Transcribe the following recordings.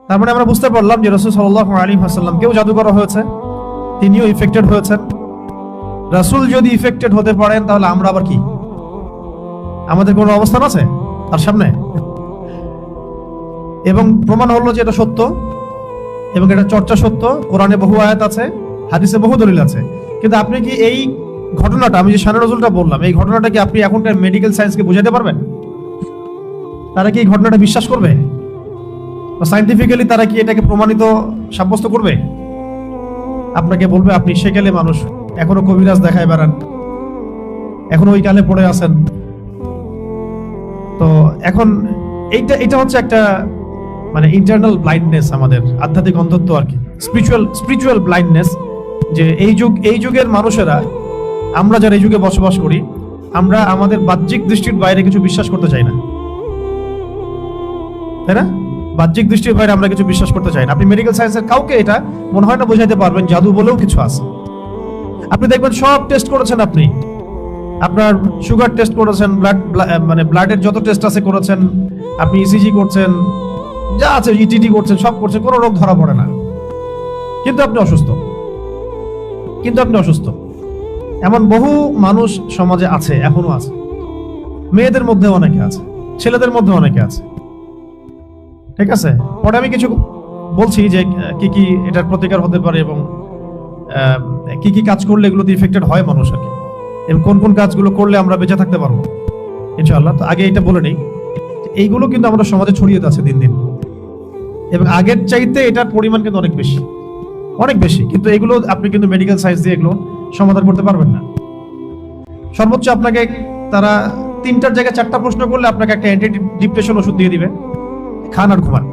তার মানে আমরা বুঝতে পারলাম যে রাসূল সাল্লাল্লাহু আলাইহি ওয়াসাল্লাম কেউ জাদু করা হয়েছে, তিনিও ইফেক্টেড হয়েছেন। রাসূল যদি ইফেক্টেড হতে পারেন তাহলে আমরা আবার কি, আমাদের কোনো অবস্থান আছে তার সামনে? এবং প্রমাণ হলো যে এটা সত্য এবং এটা চর্চা সত্য। কোরআনে বহু আয়াত আছে, হাদিসে বহু দলিল আছে। কিন্তু আপনি কি এই ঘটনাটা, আমি যে শানে নজরুলটা বললাম, এই ঘটনাটা কি আপনি এখনকার মেডিকেল সায়েন্সকে বোঝাতে পারবেন? তারা কি এই ঘটনাটা বিশ্বাস করবে? সাইন্টিফিক্যালি তারা কি এটাকে প্রমাণিত সাব্যস্ত করবে? আপনাকে বলবে আপনি সেকেলে মানুষ, এখনো কবিরাজ দেখায় বেড়ান, এখনো ওই কালে পড়ে আছেন। তো এখন এটা হচ্ছে একটা মানে ইন্টারনাল ব্লাইন্ডনেস, আমাদের আধ্যাত্মিক অন্ধত্ব আর কি, স্পিরিচুয়াল ব্লাইন্ডনেস। যে এই যুগের মানুষেরা, আমরা যারা এই যুগে বসবাস করি, আমরা আমাদের বাহ্যিক দৃষ্টির বাইরে কিছু বিশ্বাস করতে চাই না, তাই না? বাহ্যিক দৃষ্টির বাইরে আমরা কিছু বিশ্বাস করতে চাই না। আপনি মেডিকেল সায়েন্সের কাউকে এটা মনে হয় না বোঝাতে পারবেন জাদু বলেও কিছু আছে। আপনি দেখবেন সব টেস্ট করেছেন, আপনি আপনার সুগার টেস্ট করেছেন, মানে ব্লাডের যত টেস্ট আছে করেছেন, আপনি ইসিজি করছেন, যা আছে ইটিটি করছেন, সব করছেন, কোনো রোগ ধরা পড়ে না, কিন্তু আপনি অসুস্থ। এমন বহু মানুষ সমাজে আছে, এখনো আছে। মেয়েদের মধ্যে অনেকে আছে, ছেলেদের মধ্যে অনেকে আছে, ঠিক আছে? পরে আমি কিছু বলছি যে কি কি এটার প্রতিকার হতে পারে এবং কি কি কাজ করলে এগুলোতে ইফেক্টেড হয় মানুষ আর কি, এবং কোন কোন কাজগুলো করলে আমরা বেঁচে থাকতে পারবো ইনশাআল্লাহ। তো আগে এটা বলে নেই, এইগুলো কিন্তু আমাদের সমাজে ছড়িয়ে যাচ্ছে দিন দিন, এবং আগের চাইতে এটার পরিমাণ কিন্তু অনেক বেশি। কিন্তু এগুলো আপনি কিন্তু মেডিকেল সায়েন্স দিয়ে এগুলো সমাধান করতে পারবেন না। সর্বোচ্চ আপনাকে তারা 3টার জায়গায় 4টা প্রশ্ন করলে আপনাকে একটা অ্যান্টি ডিপ্রেশন ওষুধ দিয়ে দিবে, খান আর ঘুমান।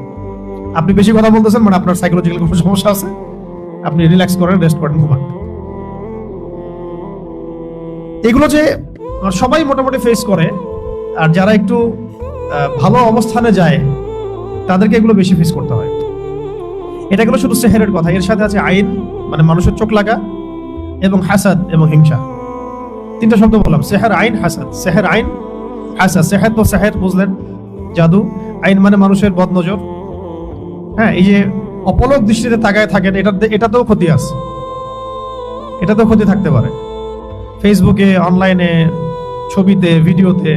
আপনি বেশি কথা বলতেছেন মানে আপনার সাইকোলজিক্যাল কোনো সমস্যা আছে, আপনি রিল্যাক্স করেন, রেস্ট করেন, ঘুমান। এগুলো যে সবাই মোটামুটি ফেস করে, আর যারা একটু ভালো অবস্থানে যায় তাদেরকে এগুলো বেশি ফেস করতে হয়। এটা গেল শুধু সেহেরের কথা। এর সাথে আছে আইন, মানে মানুষের চোখ লাগা, এবং হাসাদ এবং হিংসা। 3টা শব্দ বললাম, সেহের, আইন, হাসাদ। সেহের, আইন, হাসাদ। সেহের তো সেহের বুঝলেন, জাদু। আইন মানে মানুষের বদনজর। হ্যাঁ, এই যে অপলক দৃষ্টিতে তাকায় থাকেন, এটাতেও ক্ষতি আছে, এটাতেও ক্ষতি থাকতে পারে। ফেসবুকে, অনলাইনে, ছবিতে, ভিডিওতে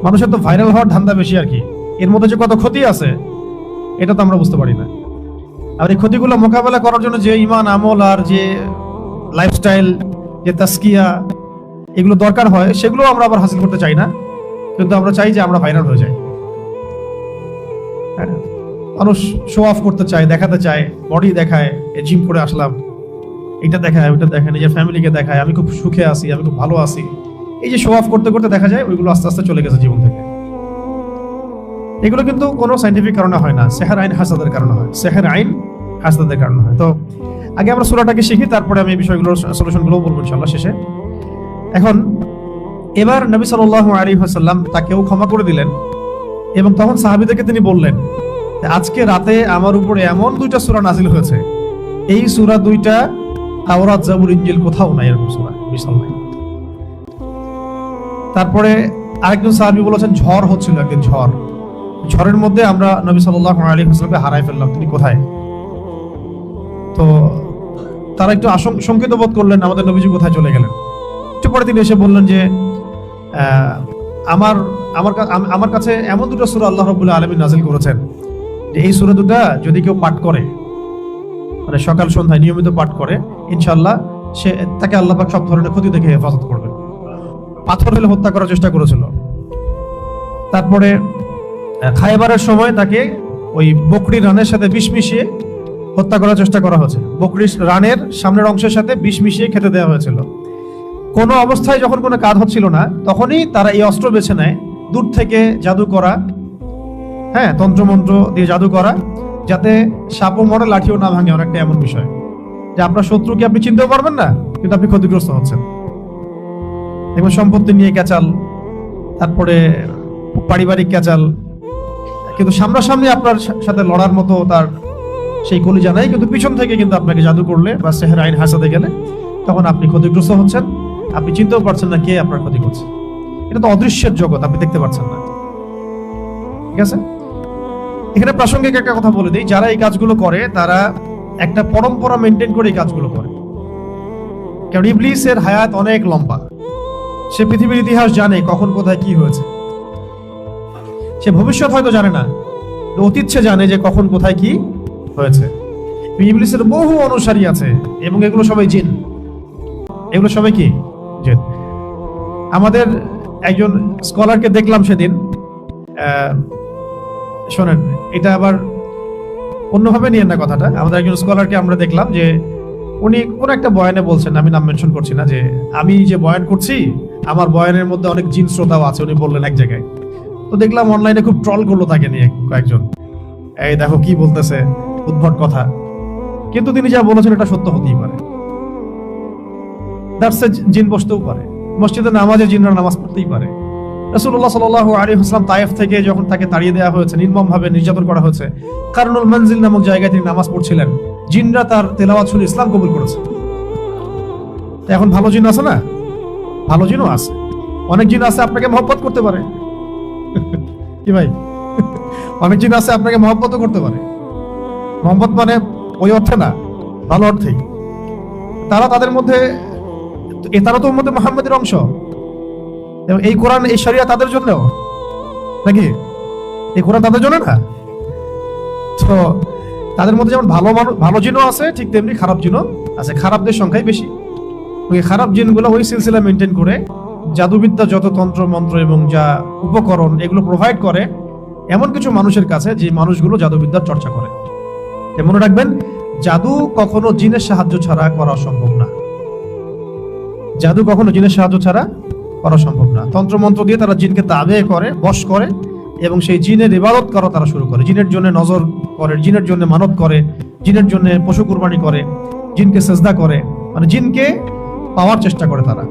মানুষের তো ভাইরাল হওয়ার ধান্দা বেশি আর কি। এর মধ্যে যে কত ক্ষতি আছে এটা তো আমরা বুঝতে পারি না। আর এই ক্ষতিগুলো মোকাবেলা করার জন্য যে ঈমান, আমল আর যে লাইফস্টাইল, যে তাসকিয়া, এগুলো দরকার হয়, সেগুলো আমরা আবার হাসিল করতে চাই না, কিন্তু আমরা চাই যে আমরা ভাইরাল হয়ে যাই। মানুষ শো অফ করতে চায়, দেখাতে চায়, বডি দেখায়, জিম করে আসলাম, এটা দেখায়, ওইটা দেখায়, নিজের ফ্যামিলিকে দেখায়, আমি খুব সুখে আছি, আমি খুব ভালো আছি। এই যে শো অফ করতে করতে দেখা যায় ওইগুলো আস্তে আস্তে চলে গেছে জীবন থেকে। এগুলো কিন্তু কোনো সাইন্টিফিক কারণে হয় না, সেহের, আইন, হাসাদের কারণে হয়। সেহের, আইন, হাসাদের কারণে হয়। তো আগে আমরা সূরাটাকে শিখি, তারপরে আমি এই বিষয়গুলোর সলিউশনগুলো বলবো ইনশাআল্লাহ শেষে। এখন এবার নবী সাল্লাল্লাহু আলাইহি ওয়াসাল্লাম তাকেও ক্ষমা করে দিলেন, এবং তখন সাহাবীদেরকে তিনি বললেন, আজকে রাতে আমার উপরে এমন 2টা সূরা নাজিল হয়েছে, এই সূরা 2টা তাওরাত, জাবুর, ইনজিল কোথাও নাই, এরকম সূরা বিশাল নাই। তারপরে আরেকজন সাহাবী বলেছেন ঝড় হচ্ছিল একদিন, ঝড়ের মধ্যে আমরা নবী সাল্লাল্লাহু আলাইহি ওয়াসাল্লামকে হারাই ফেললাম, তিনি কোথায়? তো তারা একটু আশঙ্কিত বোধ করলেন, আমাদের নবীজি কোথায় চলে গেলেন। একটু পরে তিনি এসে বললেন যে আমার কাছে এমন 2টা সূরা আল্লাহ রাব্বুল আলামিন নাযিল করেছেন, যে এই সূরা 2টা যদি কেউ পাঠ করে, মানে সকাল সন্ধ্যায় নিয়মিত পাঠ করে, ইনশাআল্লাহ তাকে আল্লাহ পাক সব ধরনের ক্ষতি থেকে হেফাজত করবেন। পাথর হলে হত্যা করার চেষ্টা করেছিল। তারপরে খায়বারের সময় তাকে ওই বকরি রানের সাথে বিষ মিশিয়ে হত্যা করার চেষ্টা করা হয়েছে। বকরি রানের সামনের অংশের সাথে বিষ মিশিয়ে খেতে দেওয়া হয়েছিল। কোনো অবস্থায় যখন কোনো কাজ হচ্ছিল না, তখনই তারা এই অস্ত্র বেছে নেয়, দূর থেকে জাদু করা, হ্যাঁ, তন্ত্রমন্ত্র দিয়ে জাদু করা, যাতে সাপও মরে লাঠিও না ভাঙে। অনেকটা এমন বিষয় যে আপনার শত্রুকে আপনি চিনতেও পারবেন না, কিন্তু আপনি ক্ষতিগ্রস্ত হচ্ছেন। দেখবেন সম্পত্তি নিয়ে ক্যাচাল, তারপরে পারিবারিক ক্যাচাল, কিন্তু সামনাসামনি আপনার সাথে লড়ার মতো তার সেই কলিজা নাই, কিন্তু পিছন থেকে কিন্তু আপনাকে জাদু করলে বা সেহের, আইন, হাসাদে গেলে তখন আপনি ক্ষতিগ্রস্ত হচ্ছেন, আপনি চিনতেও পারছেন না কে আপনার ক্ষতি করছে। এটা তো অদৃশ্যের জগৎ, আপনি দেখতে পাচ্ছেন না, ঠিক আছে? এখানে প্রাসঙ্গিক একটা কথা বলে দিই, যারা এই কাজগুলো করে তারা একটা পরম্পরা মেনটেন করে এই কাজগুলো করে। কারণ ইবলিসের হায়াত অনেক লম্বা, সে পৃথিবীর ইতিহাস জানে কখন কোথায় কি হয়েছে। সে ভবিষ্যৎ হয়তো জানে না, অতীত সে জানে যে কখন কোথায় কি হয়েছে। ইবলিসের বহু অনুসারী আছে এবং এগুলো সবাই জিন। এগুলো সবাই কি জিন। আমাদের একজন স্কলারকে দেখলাম সেদিন, শোনেন এটা আবার অন্যভাবে নিয়েন না কথাটা। আমাদের একজন স্কলারকে আমরা দেখলাম যে উনি কোন একটা বয়ানে বলছেন, আমি নাম মেনশন করছি না, যে আমি যে বয়ান করছি আমার বয়ানের মধ্যে অনেক জিন শ্রোতাও আছে, উনি বললেন এক জায়গায়। তো দেখলাম অনলাইনে খুব ট্রল করলো তাকে নিয়ে কয়েকজন, এই দেখো কি বলতেছে, উদ্ভট কথা। কিন্তু তিনি যা বলেছেন এটা সত্য হতেই পারে। দার্সে জিন বসতেও পারে, মসজিদে নামাজে জিনরা নামাজ পড়তেই পারে। রাসূলুল্লাহ সাল্লাল্লাহু আলাইহি ওয়াসাল্লাম তায়েফ থেকে যখন তাকে তাড়িয়ে দেওয়া হয়েছে, নির্মমভাবে নির্যাতন করা হয়েছে, কারনুল মঞ্জিল নামক জায়গায় তিনি নামাজ পড়ছিলেন, জিনরা তার তেলাওয়াত শুনে ইসলাম কবুল করেছে। এখন ভালো জিন আছে না? ভালো জিনও আছে। অনেক জিন আছে আপনাকে মহব্বত করতে পারে কি ভাই? অনেক জিন আছে আপনাকে মহব্বতও করতে পারে। মহব্বত মানে ওই অর্থে না, ভালো অর্থেই। তারা তাদের মধ্যে, তারা তো মধ্যে মুহাম্মাদের অংশ, এবং এই কোরআন এই শরিয়া তাদের জন্যও নাকি? এই কোরআন তাদের জন্য না? তো তাদের মধ্যে যেমন ভালো জিনও আছে, ঠিক তেমনি খারাপ জিনও আছে। খারাপদের সংখ্যাই বেশি। ওই খারাপ জিনগুলো ওই সিলসিলা মেনটেন করে জাদুবিদ্যা, যত তন্ত্র মন্ত্র এবং যা উপকরণ এগুলো প্রোভাইড করে এমন কিছু মানুষের কাছে, যে মানুষগুলো জাদুবিদ্যার চর্চা করে। মনে রাখবেন, জাদু কখনো জিনের সাহায্য ছাড়া করা সম্ভব না। জাদু কখনো জিনের সাহায্য ছাড়া করা সম্ভব না। তন্ত্রমন্ত্র দিয়ে তারা জিনকে তাবে করে, বশ করে, এবং সেই জিনের ইবাদত করা তারা শুরু করে। জিনের জন্য নজর করে, জিনের জন্য মানত করে, জিনের জন্য পশু কুরবানি করে, জিনকে সেজদা করে, মানে জিনকে পাওয়ার চেষ্টা করে তারা।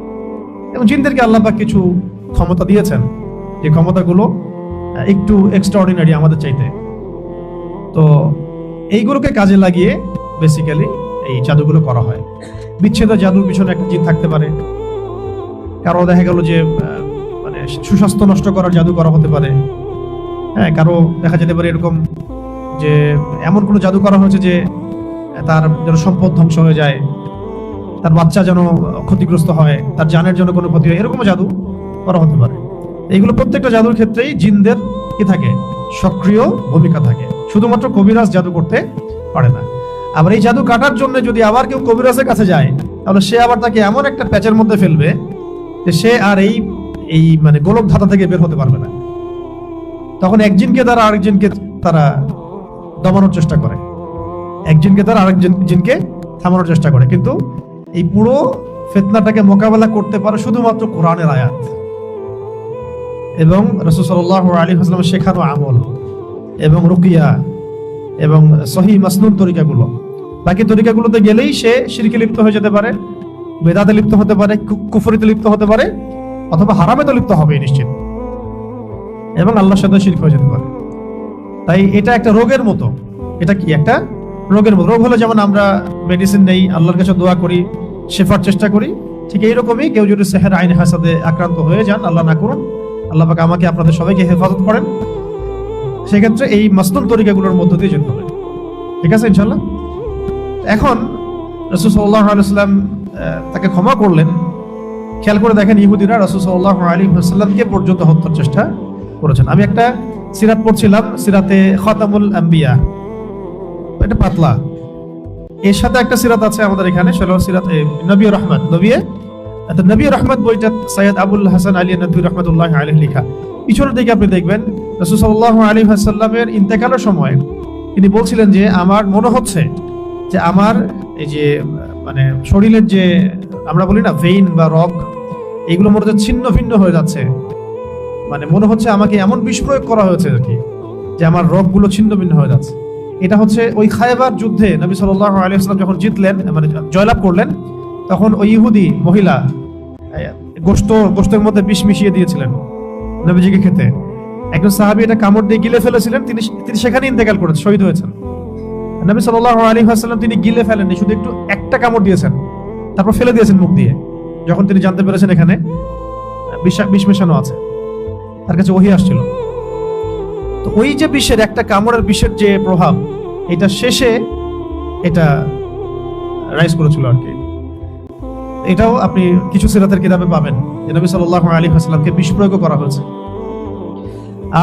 এবং জিনদেরকে আল্লাহ পাক কিছু ক্ষমতা দিয়েছেন, যে ক্ষমতাগুলো একটু এক্সট্রাঅর্ডিনারি আমাদের চাইতে। তো এইগুলোকে কাজে লাগিয়ে বেসিক্যালি এই জাদুগুলো করা হয়। বিচ্ছেদ জাদুর পিছনে একটা জিন থাকতে পারে। কারো দেখা গেল যে মানে সুস্বাস্থ্য নষ্ট করার জাদু করা হতে পারে। হ্যাঁ, কারো দেখা যেতে পারে এরকম যে এমন কোনো জাদু করা হয়েছে যে তার যেন সম্পদ ধ্বংস হয়ে যায়, তার বাচ্চা যেন ক্ষতিগ্রস্ত হয়, তার জানের জন্য কোনো ক্ষতি হয়, এরকমও জাদু করা হতে পারে। এইগুলো প্রত্যেকটা জাদুর ক্ষেত্রেই জিনদের কি থাকে? সক্রিয় ভূমিকা থাকে। শুধুমাত্র কবিরাজ জাদু করতে পারে না। আবার এই জাদু কাটার জন্য যদি আবার কেউ কবিরাজের কাছে যায়, তাহলে সে আবার তাকে এমন একটা প্যাচের মধ্যে ফেলবে যে সে আর এই মানে গোলক ধাঁধা থেকে বের হতে পারবে না। তখন একজনকে দ্বারা আরেকজনকে তারা দমানোর চেষ্টা করে, একজনকে দ্বারা আরেকজন জিনকে থামানোর চেষ্টা করে। কিন্তু এই পুরো ফিতনাটাকে মোকাবেলা করতে পারে শুধুমাত্র কোরআনের আয়াত এবং রাসূল সাল্লাল্লাহু আলাইহি ওয়াসাল্লামের শেখানো আমল এবং রুকিয়া এবং সহিহ মাসনুন তরিকাগুলো। বাকি তরিকাগুলোতে গেলেই সে শিরকে লিপ্ত হয়ে যেতে পারে, বেদাতে লিপ্ত হতে পারে, কুফরিতে লিপ্ত হতে পারে, অথবা হারামে তো লিপ্ত হবে নিশ্চিত, এবং আল্লাহর সাথে শিরক হয়ে যেতে পারে। তাই এটা একটা রোগের মতো। এটা কি একটা রোগের মতো। রোগ হলে যেমন আমরা মেডিসিন নেই, আল্লাহর কাছে দোয়া করি, শেফার চেষ্টা করি, ঠিক এইরকমই কেউ যদি সেহের আইন হাসাদে আক্রান্ত হয়ে যান, আল্লাহ না করুন, আল্লাহ পাক আমাকে আপনাদের সবাইকে হেফাজত করেন, সেক্ষেত্রে এই মাসনুন তরিকাগুলোর মধ্য দিয়ে যেতে হবে। ঠিক আছে ইনশাআল্লাহ। এখন রাসূল সাল্লাল্লাহু আলাইহি ওয়াসাল্লাম তাকে ক্ষমা করলেন। খেয়াল করে দেখেন, ইহুদিরা রাসূল সাল্লাল্লাহু আলাইহি ওয়াসাল্লামকে পর্যন্ত হত্যার চেষ্টা করেছেন। আমি একটা সিরাত পড়ছিলাম, সিরাতে খাতামুল আম্বিয়া, এটা পাতলা। এর সাথে একটা সিরাত আছে আমাদের এখানে, সেটা সিরাত নবী রহমত। নবী রহমত বইটা সৈয়দ আবুল হাসান আলী নদভী রহমতুল্লাহি আলাইহি লেখা। পিছনের দিকে আপনি দেখবেন রাসূল সাল্লাল্লাহু আলাইহি ওয়াসাল্লামের ইন্তেকালের সময় তিনি বলছিলেন যে আমার মনে হচ্ছে যে আমার এই যে মানে শরীরের যে আমরা বলি না ভেইন বা রগ, এগুলো মনে হচ্ছে ছিন্ন ভিন্ন হয়ে যাচ্ছে। মানে মনে হচ্ছে আমাকে এমন বিষ প্রয়োগ করা হয়েছে আর কি, যে আমার রগগুলো ছিন্ন ভিন্ন হয়ে যাচ্ছে। এটা হচ্ছে ওই খায়বার যুদ্ধে নবী সাল্লাল্লাহু আলাইহি ওয়াসাল্লাম যখন জিতলেন, মানে জয়লাভ করলেন, তখন ওই ইহুদি মহিলা গোশতের মধ্যে বিষ মিশিয়ে দিয়েছিলেন নবীজিকে খেতে। একজন সাহাবী এটা কামড় দিয়ে গিলে ফেলেছিলেন, তিনি সেখানে ইন্তেকাল করেছেন, শহীদ হয়েছেন। নবী সাল্লাল্লাহু আলাইহি ওয়াসাল্লাম তিনি গিলে ফেলেননি, শুধু একটু একটা কামড় দিয়েছেন, তারপর ফেলে দিয়েছেন মুখ দিয়ে। যখন তিনি জানতে পেরেছেন এখানে বিষ মেশানো আছে, তার কাছে ওহী আসছিল। তো ওই যে বিষের একটা কামড়ের বিষের যে প্রভাব, এটা শেষে এটা রাইজ করেছিল আর কি। এটাও আপনি কিছু সিরাতের কিতাবে পাবেন যে নবী সাল্লাল্লাহু আলাইহি ওয়াসাল্লামকে বিষ প্রয়োগ করা হয়েছে,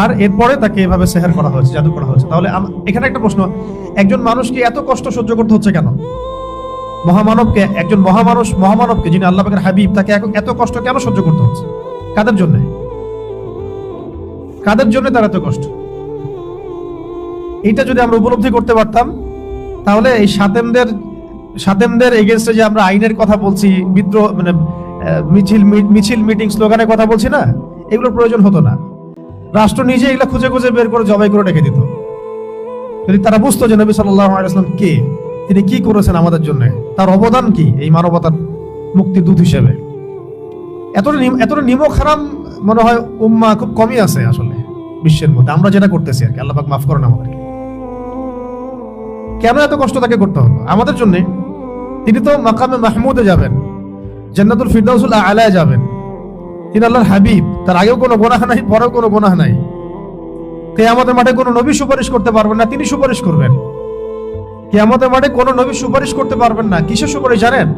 আর এরপরে তাকে এভাবে সেহের করা হয়েছে, জাদু করা হয়েছে। তাহলে এখানে একটা প্রশ্ন, একজন মানুষকে এত কষ্ট সহ্য করতে হচ্ছে কেন? মহামানবকে, একজন মহামানবকে যিনি আল্লাহ পাকের হাবিব, তাকে এত কষ্ট কেন সহ্য করতে হচ্ছে? কাদের জন্য? কাদের জন্য তার এত কষ্ট? এইটা যদি আমরা উপলব্ধি করতে পারতাম, তাহলে এই সাতেমদের এগেইনস্টে যে আমরা আইনের কথা বলছি, বিদ্রোহ মানে মিছিল মিটিং স্লোগানের কথা বলছি না, এগুলোর প্রয়োজন হতো না। রাষ্ট্র নিজে এগুলো খুঁজে খুঁজে বের করে জবাই করে রেখে দিত। যদি তারা বুঝতো যে নবী সাল্লাল্লাহু আলাইহি ওয়াসাল্লাম কে, তিনি কি করেছেন আমাদের জন্য, তার অবদান কি এই মানবতার মুক্তির দূত হিসেবে। এতটা নিমক হারাম মনে হয় উম্মা খুব কমই আছে আসলে বিশ্বের মধ্যে, আমরা যেটা করতেছি আর কি। আল্লাহ পাক মাফ করেন আমাদেরকে। কেন এত কষ্ট তাকে করতে হলো আমাদের জন্য? তিনি তো মাকামে মাহমুদে যাবেন, জান্নাতুল ফিরদাউসুল আলায় যাবেন। তিনি আল্লাহর হাবিব, তার আগেও কোনো গুনাহ নাই, পরেও কোনো গুনাহ নাই। কিয়ামতের মাঠে কোনো নবী সুপারিশ করতে পারবেন না, তিনি সুপারিশ করবেন। কিয়ামতের মাঠে কোনো নবী সুপারিশ করতে পারবেন না। কিসের সুপারিশ জানেন?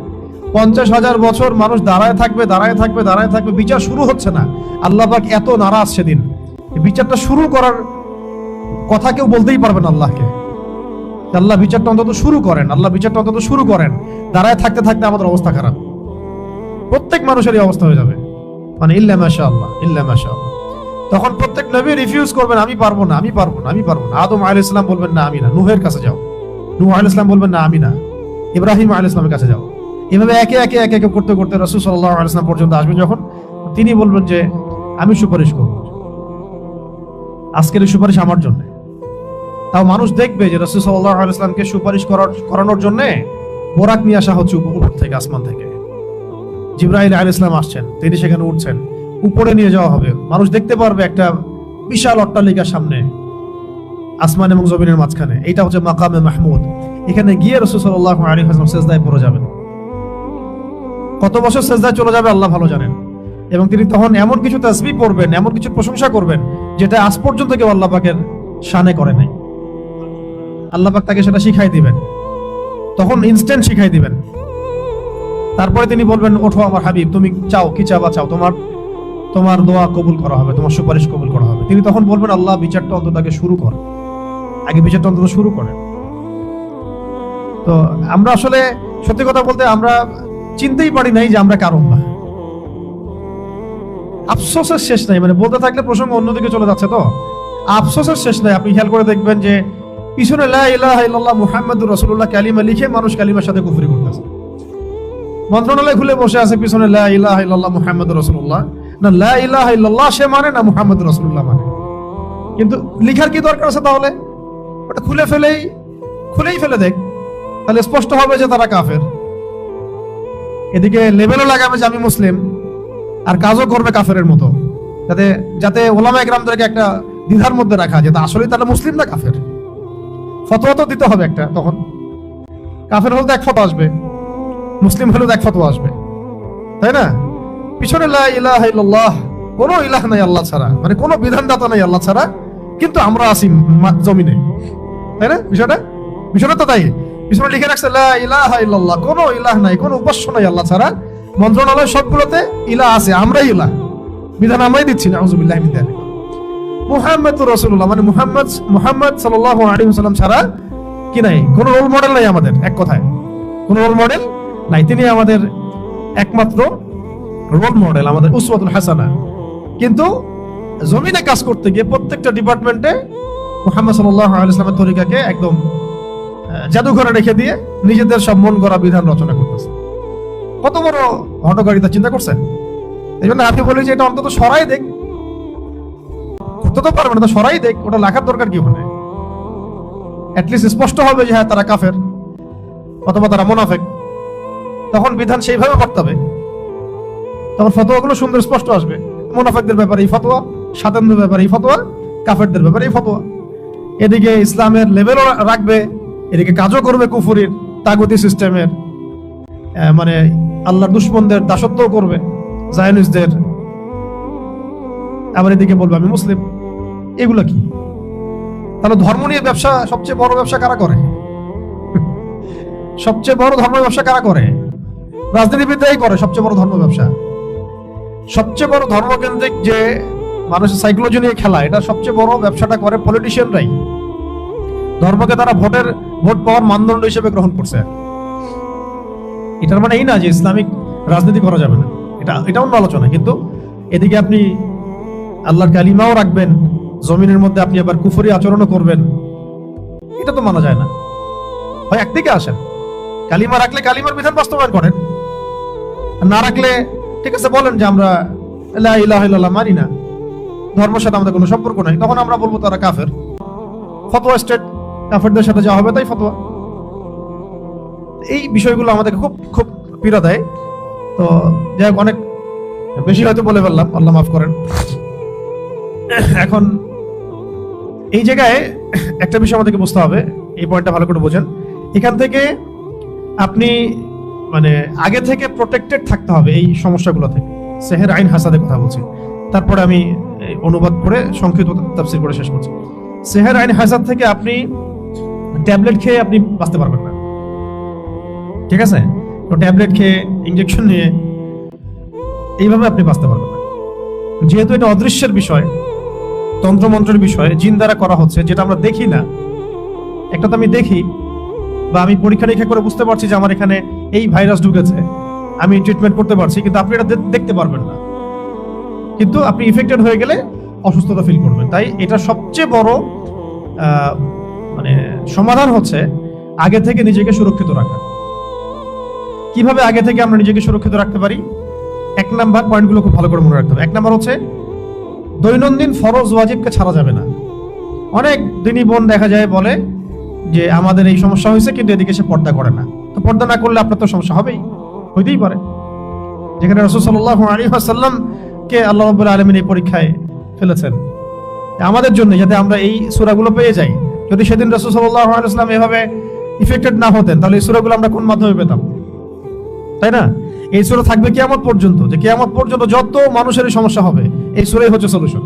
50,000 বছর মানুষ দাঁড়ায় থাকবে, বিচার শুরু হচ্ছে না। আল্লাহ পাক এত নারাজ সেদিন, বিচারটা শুরু করার কথা কেউ বলতেই পারবেন আল্লাহকে। আল্লাহ বিচারটা অন্তত শুরু করেন, দাঁড়ায় থাকতে থাকতে আমাদের অবস্থা খারাপ। প্রত্যেক মানুষেরই অবস্থা হয়ে যাবে, মানে ইল্লা মাশাআল্লাহ। তখন প্রত্যেক নবী রিফিউজ করবেন, আমি পারবো না। আদম আলাইহিস সালাম বলবেন না, আমি না। নূহের কাছে যাও। নূহ আলাইহিস সালাম বলবেন না, আমি না। ইব্রাহিম আলাইহিস সালামের কাছে যাও। এভাবে একে একে করতে করতে রাসূল সাল্লাল্লাহু আলাইহি ওয়াসাল্লাম পর্যন্ত আসবেন, যখন তিনি বলবেন যে আমি সুপারিশ করব, আজকের এই সুপারিশ আমার জন্য। তাও মানুষ দেখবে যে রাসূল সাল্লাল্লাহু আলাইহি ওয়াসাল্লামকে সুপারিশ করানোর জন্য বোরাক নিয়ে আসা হচ্ছে উপর থেকে, আসমান থেকে। জিবরাইল আলাইহিস সালাম আসছেন, তিনি সেখানে উঠছেন, উপরে নিয়ে যাওয়া হবে। মানুষ দেখতে পারবে একটা বিশাল অট্টালিকার সামনে, আসমান এবং জমিনের মাঝখানে। এইটা হচ্ছে মাকামে মাহমুদ। এখানে গিয়ে রাসূল সাল্লাল্লাহু আলাইহি ওয়াসাল্লাম সিজদায় পড়ে যাবেন। কত বছর সিজদায় চলে যাবে আল্লাহ ভালো জানেন। এবং তিনি তখন এমন কিছু তাসবিহ পড়বেন, এমন কিছু প্রশংসা করবেন, যেটা আজ পর্যন্ত কেউ আল্লাহ পাকের শানে করে নাই। আল্লাহ পাক তাকে সেটা শিখাই দিবেন, তখন ইনস্ট্যান্ট শিখাই দিবেন। তারপরে তিনি বলবেন, ওঠো আমার হাবিব, তুমি চাও কি চাবা চাও, তোমার দোয়া কবুল করা হবে, তোমার সুপারিশ কবুল করা হবে। তিনি তখন বলবেন, আল্লাহ বিচারটা অন্তত আগে শুরু কর, বিচারটা অন্তত শুরু করেন। তো আমরা আসলে সত্যি কথা বলতে আমরা চিনতেই পারি নাই যে আমরা কারণ না। আফসোসের শেষ নাই, মানে বলতে থাকলে প্রসঙ্গ অন্যদিকে চলে যাচ্ছে। তো আফসোসের শেষ নাই। আপনি খেয়াল করে দেখবেন যে পিছনে লা ইলাহা ইল্লাল্লাহ মুহাম্মাদুর রাসূলুল্লাহ কালিমা লিখে মানুষ কালিমার সাথে কুফরি করতেছে। মন্ত্রণালয় খুলে বসে আছে পিছনে লা ইলাহা ইল্লাল্লাহ মুহাম্মাদুর রাসূলুল্লাহ, না লা ইলাহা ইল্লাল্লাহ সে মানে, না মুহাম্মাদুর রাসূলুল্লাহ মানে। কিন্তু লিখার কি দরকার আছে? তাহলে ওটা খুলেই ফেলে দেখ, তাহলে স্পষ্ট হবে যে তারা কাফের। এদিকে লেভেলও লাগাবে যে আমি মুসলিম, আর কাজও করবে কাফেরের মতো, যাতে ওলামায়ে কেরামদেরকে একটা দ্বিধার মধ্যে রাখা, যে আসলে তারা মুসলিম না কাফের। ফতোয়া তো দিতে হবে একটা। তখন কাফের হলে তো এক ফতোয়া আসবে, মুসলিম হলেও এক ফতোয়া আসবে, তাই না? পিছনে লা ইলাহা ইল্লাল্লাহ, কোনো ইলাহ নাই আল্লাহ ছাড়া, মানে কোনো বিধানদাতা নাই আল্লাহ ছাড়া, কিন্তু আমরা আছি জমিনে, তাই না? বিষয়টা তো তাই। পিছনে লিখে রাখছে লা ইলাহা ইল্লাল্লাহ, কোনো ইলাহ নাই, কোনো উপাস্য নাই আল্লাহ ছাড়া। মন্ত্রণালয় সবগুলোতে ইলাহ আছে, আমরাই ইলাহ, বিধান আমরাই দিচ্ছি না। আউযুবিল্লাহি মিন যালিক। মুহাম্মাদুর রাসূলুল্লাহ মানে মুহাম্মদ সাল্লাল্লাহু আলাইহি ওয়াসাল্লাম ছাড়া কি নাই, কোনো রোল মডেল নাই আমাদের। এক কথায় কোনো রোল মডেল নাই, তিনি আমাদের একমাত্র রোল মডেল, আমাদের উসওয়াতুল হাসানা। কিন্তু জমিনে কাজ করতে গিয়ে প্রত্যেকটা ডিপার্টমেন্টে মুহাম্মদ সাল্লাল্লাহু আলাইহি ওয়াসাল্লামের তরিকাকে একদম জাদুঘরে রেখে দিয়ে নিজেদের সব মন গড়া বিধান রচনা করতেছে। কত বড় হঠকারিতা চিন্তা করছেন? এই জন্য আপনি বলি যে এটা অন্তত সরাই দেখ, করতে তো পারবে না, তো সরাই দেখ, ওটা লেখার দরকার কি ওখানে? অ্যাটলিস্ট স্পষ্ট হবে যে হ্যাঁ তারা কাফের অথবা তারা মুনাফিক। তখন বিধান সেইভাবে করতে হবে, তখন ফতোয়াগুলো সুন্দর স্পষ্ট আসবে। মুনাফিকদের ব্যাপারে এই ফতোয়া, সাতানদের ব্যাপারে এই ফতোয়া, কাফেরদের ব্যাপারে এই ফতোয়া। এদিকে ইসলামের লেভেলও রাখবে, এদিকে কাজও করবে কুফরির তাগুতি সিস্টেমের, মানে আল্লাহর দুশমনদের দাসত্বও করবে, জায়নিস্টদের। আবার এদিকে বলবে আমি মুসলিম। এগুলো কি? তাহলে ধর্ম নিয়ে ব্যবসা, সবচেয়ে বড় ব্যবসা কারা করে? সবচেয়ে বড় ধর্ম ব্যবসা কারা করে? রাজনীতিবিদরাই করে সবচেয়ে বড় ধর্ম ব্যবসা। সবচেয়ে বড় ধর্মকেন্দ্রিক যে মানুষের সাইকোলজি নিয়ে খেলা, এটা সবচেয়ে বড় ব্যবসাটা করে পলিটিশিয়ানরাই। ধর্মকে তারা ভোট পাওয়ার মানদণ্ড হিসেবে গ্রহণ করছে। এটার মানে এই না যে ইসলামিক রাজনীতি করা যাবে না, এটা অন্য আলোচনা। কিন্তু এদিকে আপনি আল্লাহর কালিমাও রাখবেন, জমিনের মধ্যে আপনি আবার কুফরি আচরণও করবেন, এটা তো মানা যায় না। হয় একদিকে আসেন, কালিমা রাখলে কালিমার বিধান বাস্তবায়ন করেন, না রাখলে ঠিক আছে বলেন যে আমরা লা ইলাহা ইল্লাল্লাহ মানি না, ধর্মের সাথে আমাদের কোনো সম্পর্ক নাই, তখন আমরা বলবো তারা কাফের। ফতোয়া স্টেট, কাফেরদের সাথে যা হবে তাই ফতোয়া। এই বিষয়গুলো আমাদেরকে খুব খুব পীড়া দেয়। তো যাই হোক, অনেক বেশি হয়তো বলে ফেললাম, আল্লাহ মাফ করেন। এখন এই জায়গায় একটা বিষয় আমাদেরকে বুঝতে হবে, এই পয়েন্টটা ভালো করে বোঝেন। এখান থেকে আপনি মানে আগে থেকে প্রোটেক্টেড থাকতে হবে এই সমস্যাগুলো থেকে। সেহের আইন হাসাদের কথা বলছি, তারপরে আমি অনুবাদ করে সংক্ষিপ্ত তাফসীর করে শেষ করছি। সেহের আইন হাসাদ থেকে আপনি ট্যাবলেট খেয়ে আপনি বাঁচতে পারবেন না, ঠিক আছে? তো ট্যাবলেট খেয়ে, ইনজেকশন নিয়ে এইভাবে আপনি বাঁচতে পারবেন না, যেহেতু এটা অদৃশ্যের বিষয়, তন্ত্রমন্ত্রের বিষয়, জিন দ্বারা করা হচ্ছে, যেটা আমরা দেখি না। একটা তো আমি দেখি বা আমি পরীক্ষা নিরীক্ষা করে বুঝতে পারছি যে আমার এখানে এই ভাইরাস ঢুকেছে, আমি ট্রিটমেন্ট করতে পারছি, কিন্তু আপনি এটা দেখতে পারবেন না। কিন্তু আপনি ইফেক্টেড হয়ে গেলে অসুস্থতা ফিল করবেন। তাই এটা সবচেয়ে বড় মানে সমাধান হচ্ছে আগে থেকে নিজেকে সুরক্ষিত রাখা। কিভাবে আগে থেকে আমরা নিজেকে সুরক্ষিত রাখতে পারি? এক নাম্বার পয়েন্টগুলো খুব ভালো করে মনে রাখতে হবে। এক নাম্বার হচ্ছে দৈনন্দিন ফরজ ওয়াজিবকে ছাড়া যাবে না। অনেক দিনই বোন দেখা যায় বলে যে আমাদের এই সমস্যা হয়েছে, কিন্তু এদিকে সে পর্দা করে না। তো পর্দা না করলে আপনার তো সমস্যা হবেই, হইতেই পারে। যেখানে রাসূল সাল্লাল্লাহু আলাইহি ওয়াসাল্লামকে আল্লাহ রাব্বুল আলামিন এই পরীক্ষায় ফেলেছেন আমাদের জন্য, যাতে আমরা এই সূরাগুলো পেয়ে যাই। যদি সেদিন রাসূল সাল্লাল্লাহু আলাইহি ওয়াসাল্লাম এভাবে ইফেক্টেড না হতেন, তাহলে এই সূরাগুলো আমরা কোন মাধ্যমে পেতাম? তাই না? এই সূরা থাকবে কিয়ামত পর্যন্ত, যে কিয়ামত পর্যন্ত যত মানুষের সমস্যা হবে এই সূরাই হচ্ছে সলিউশন।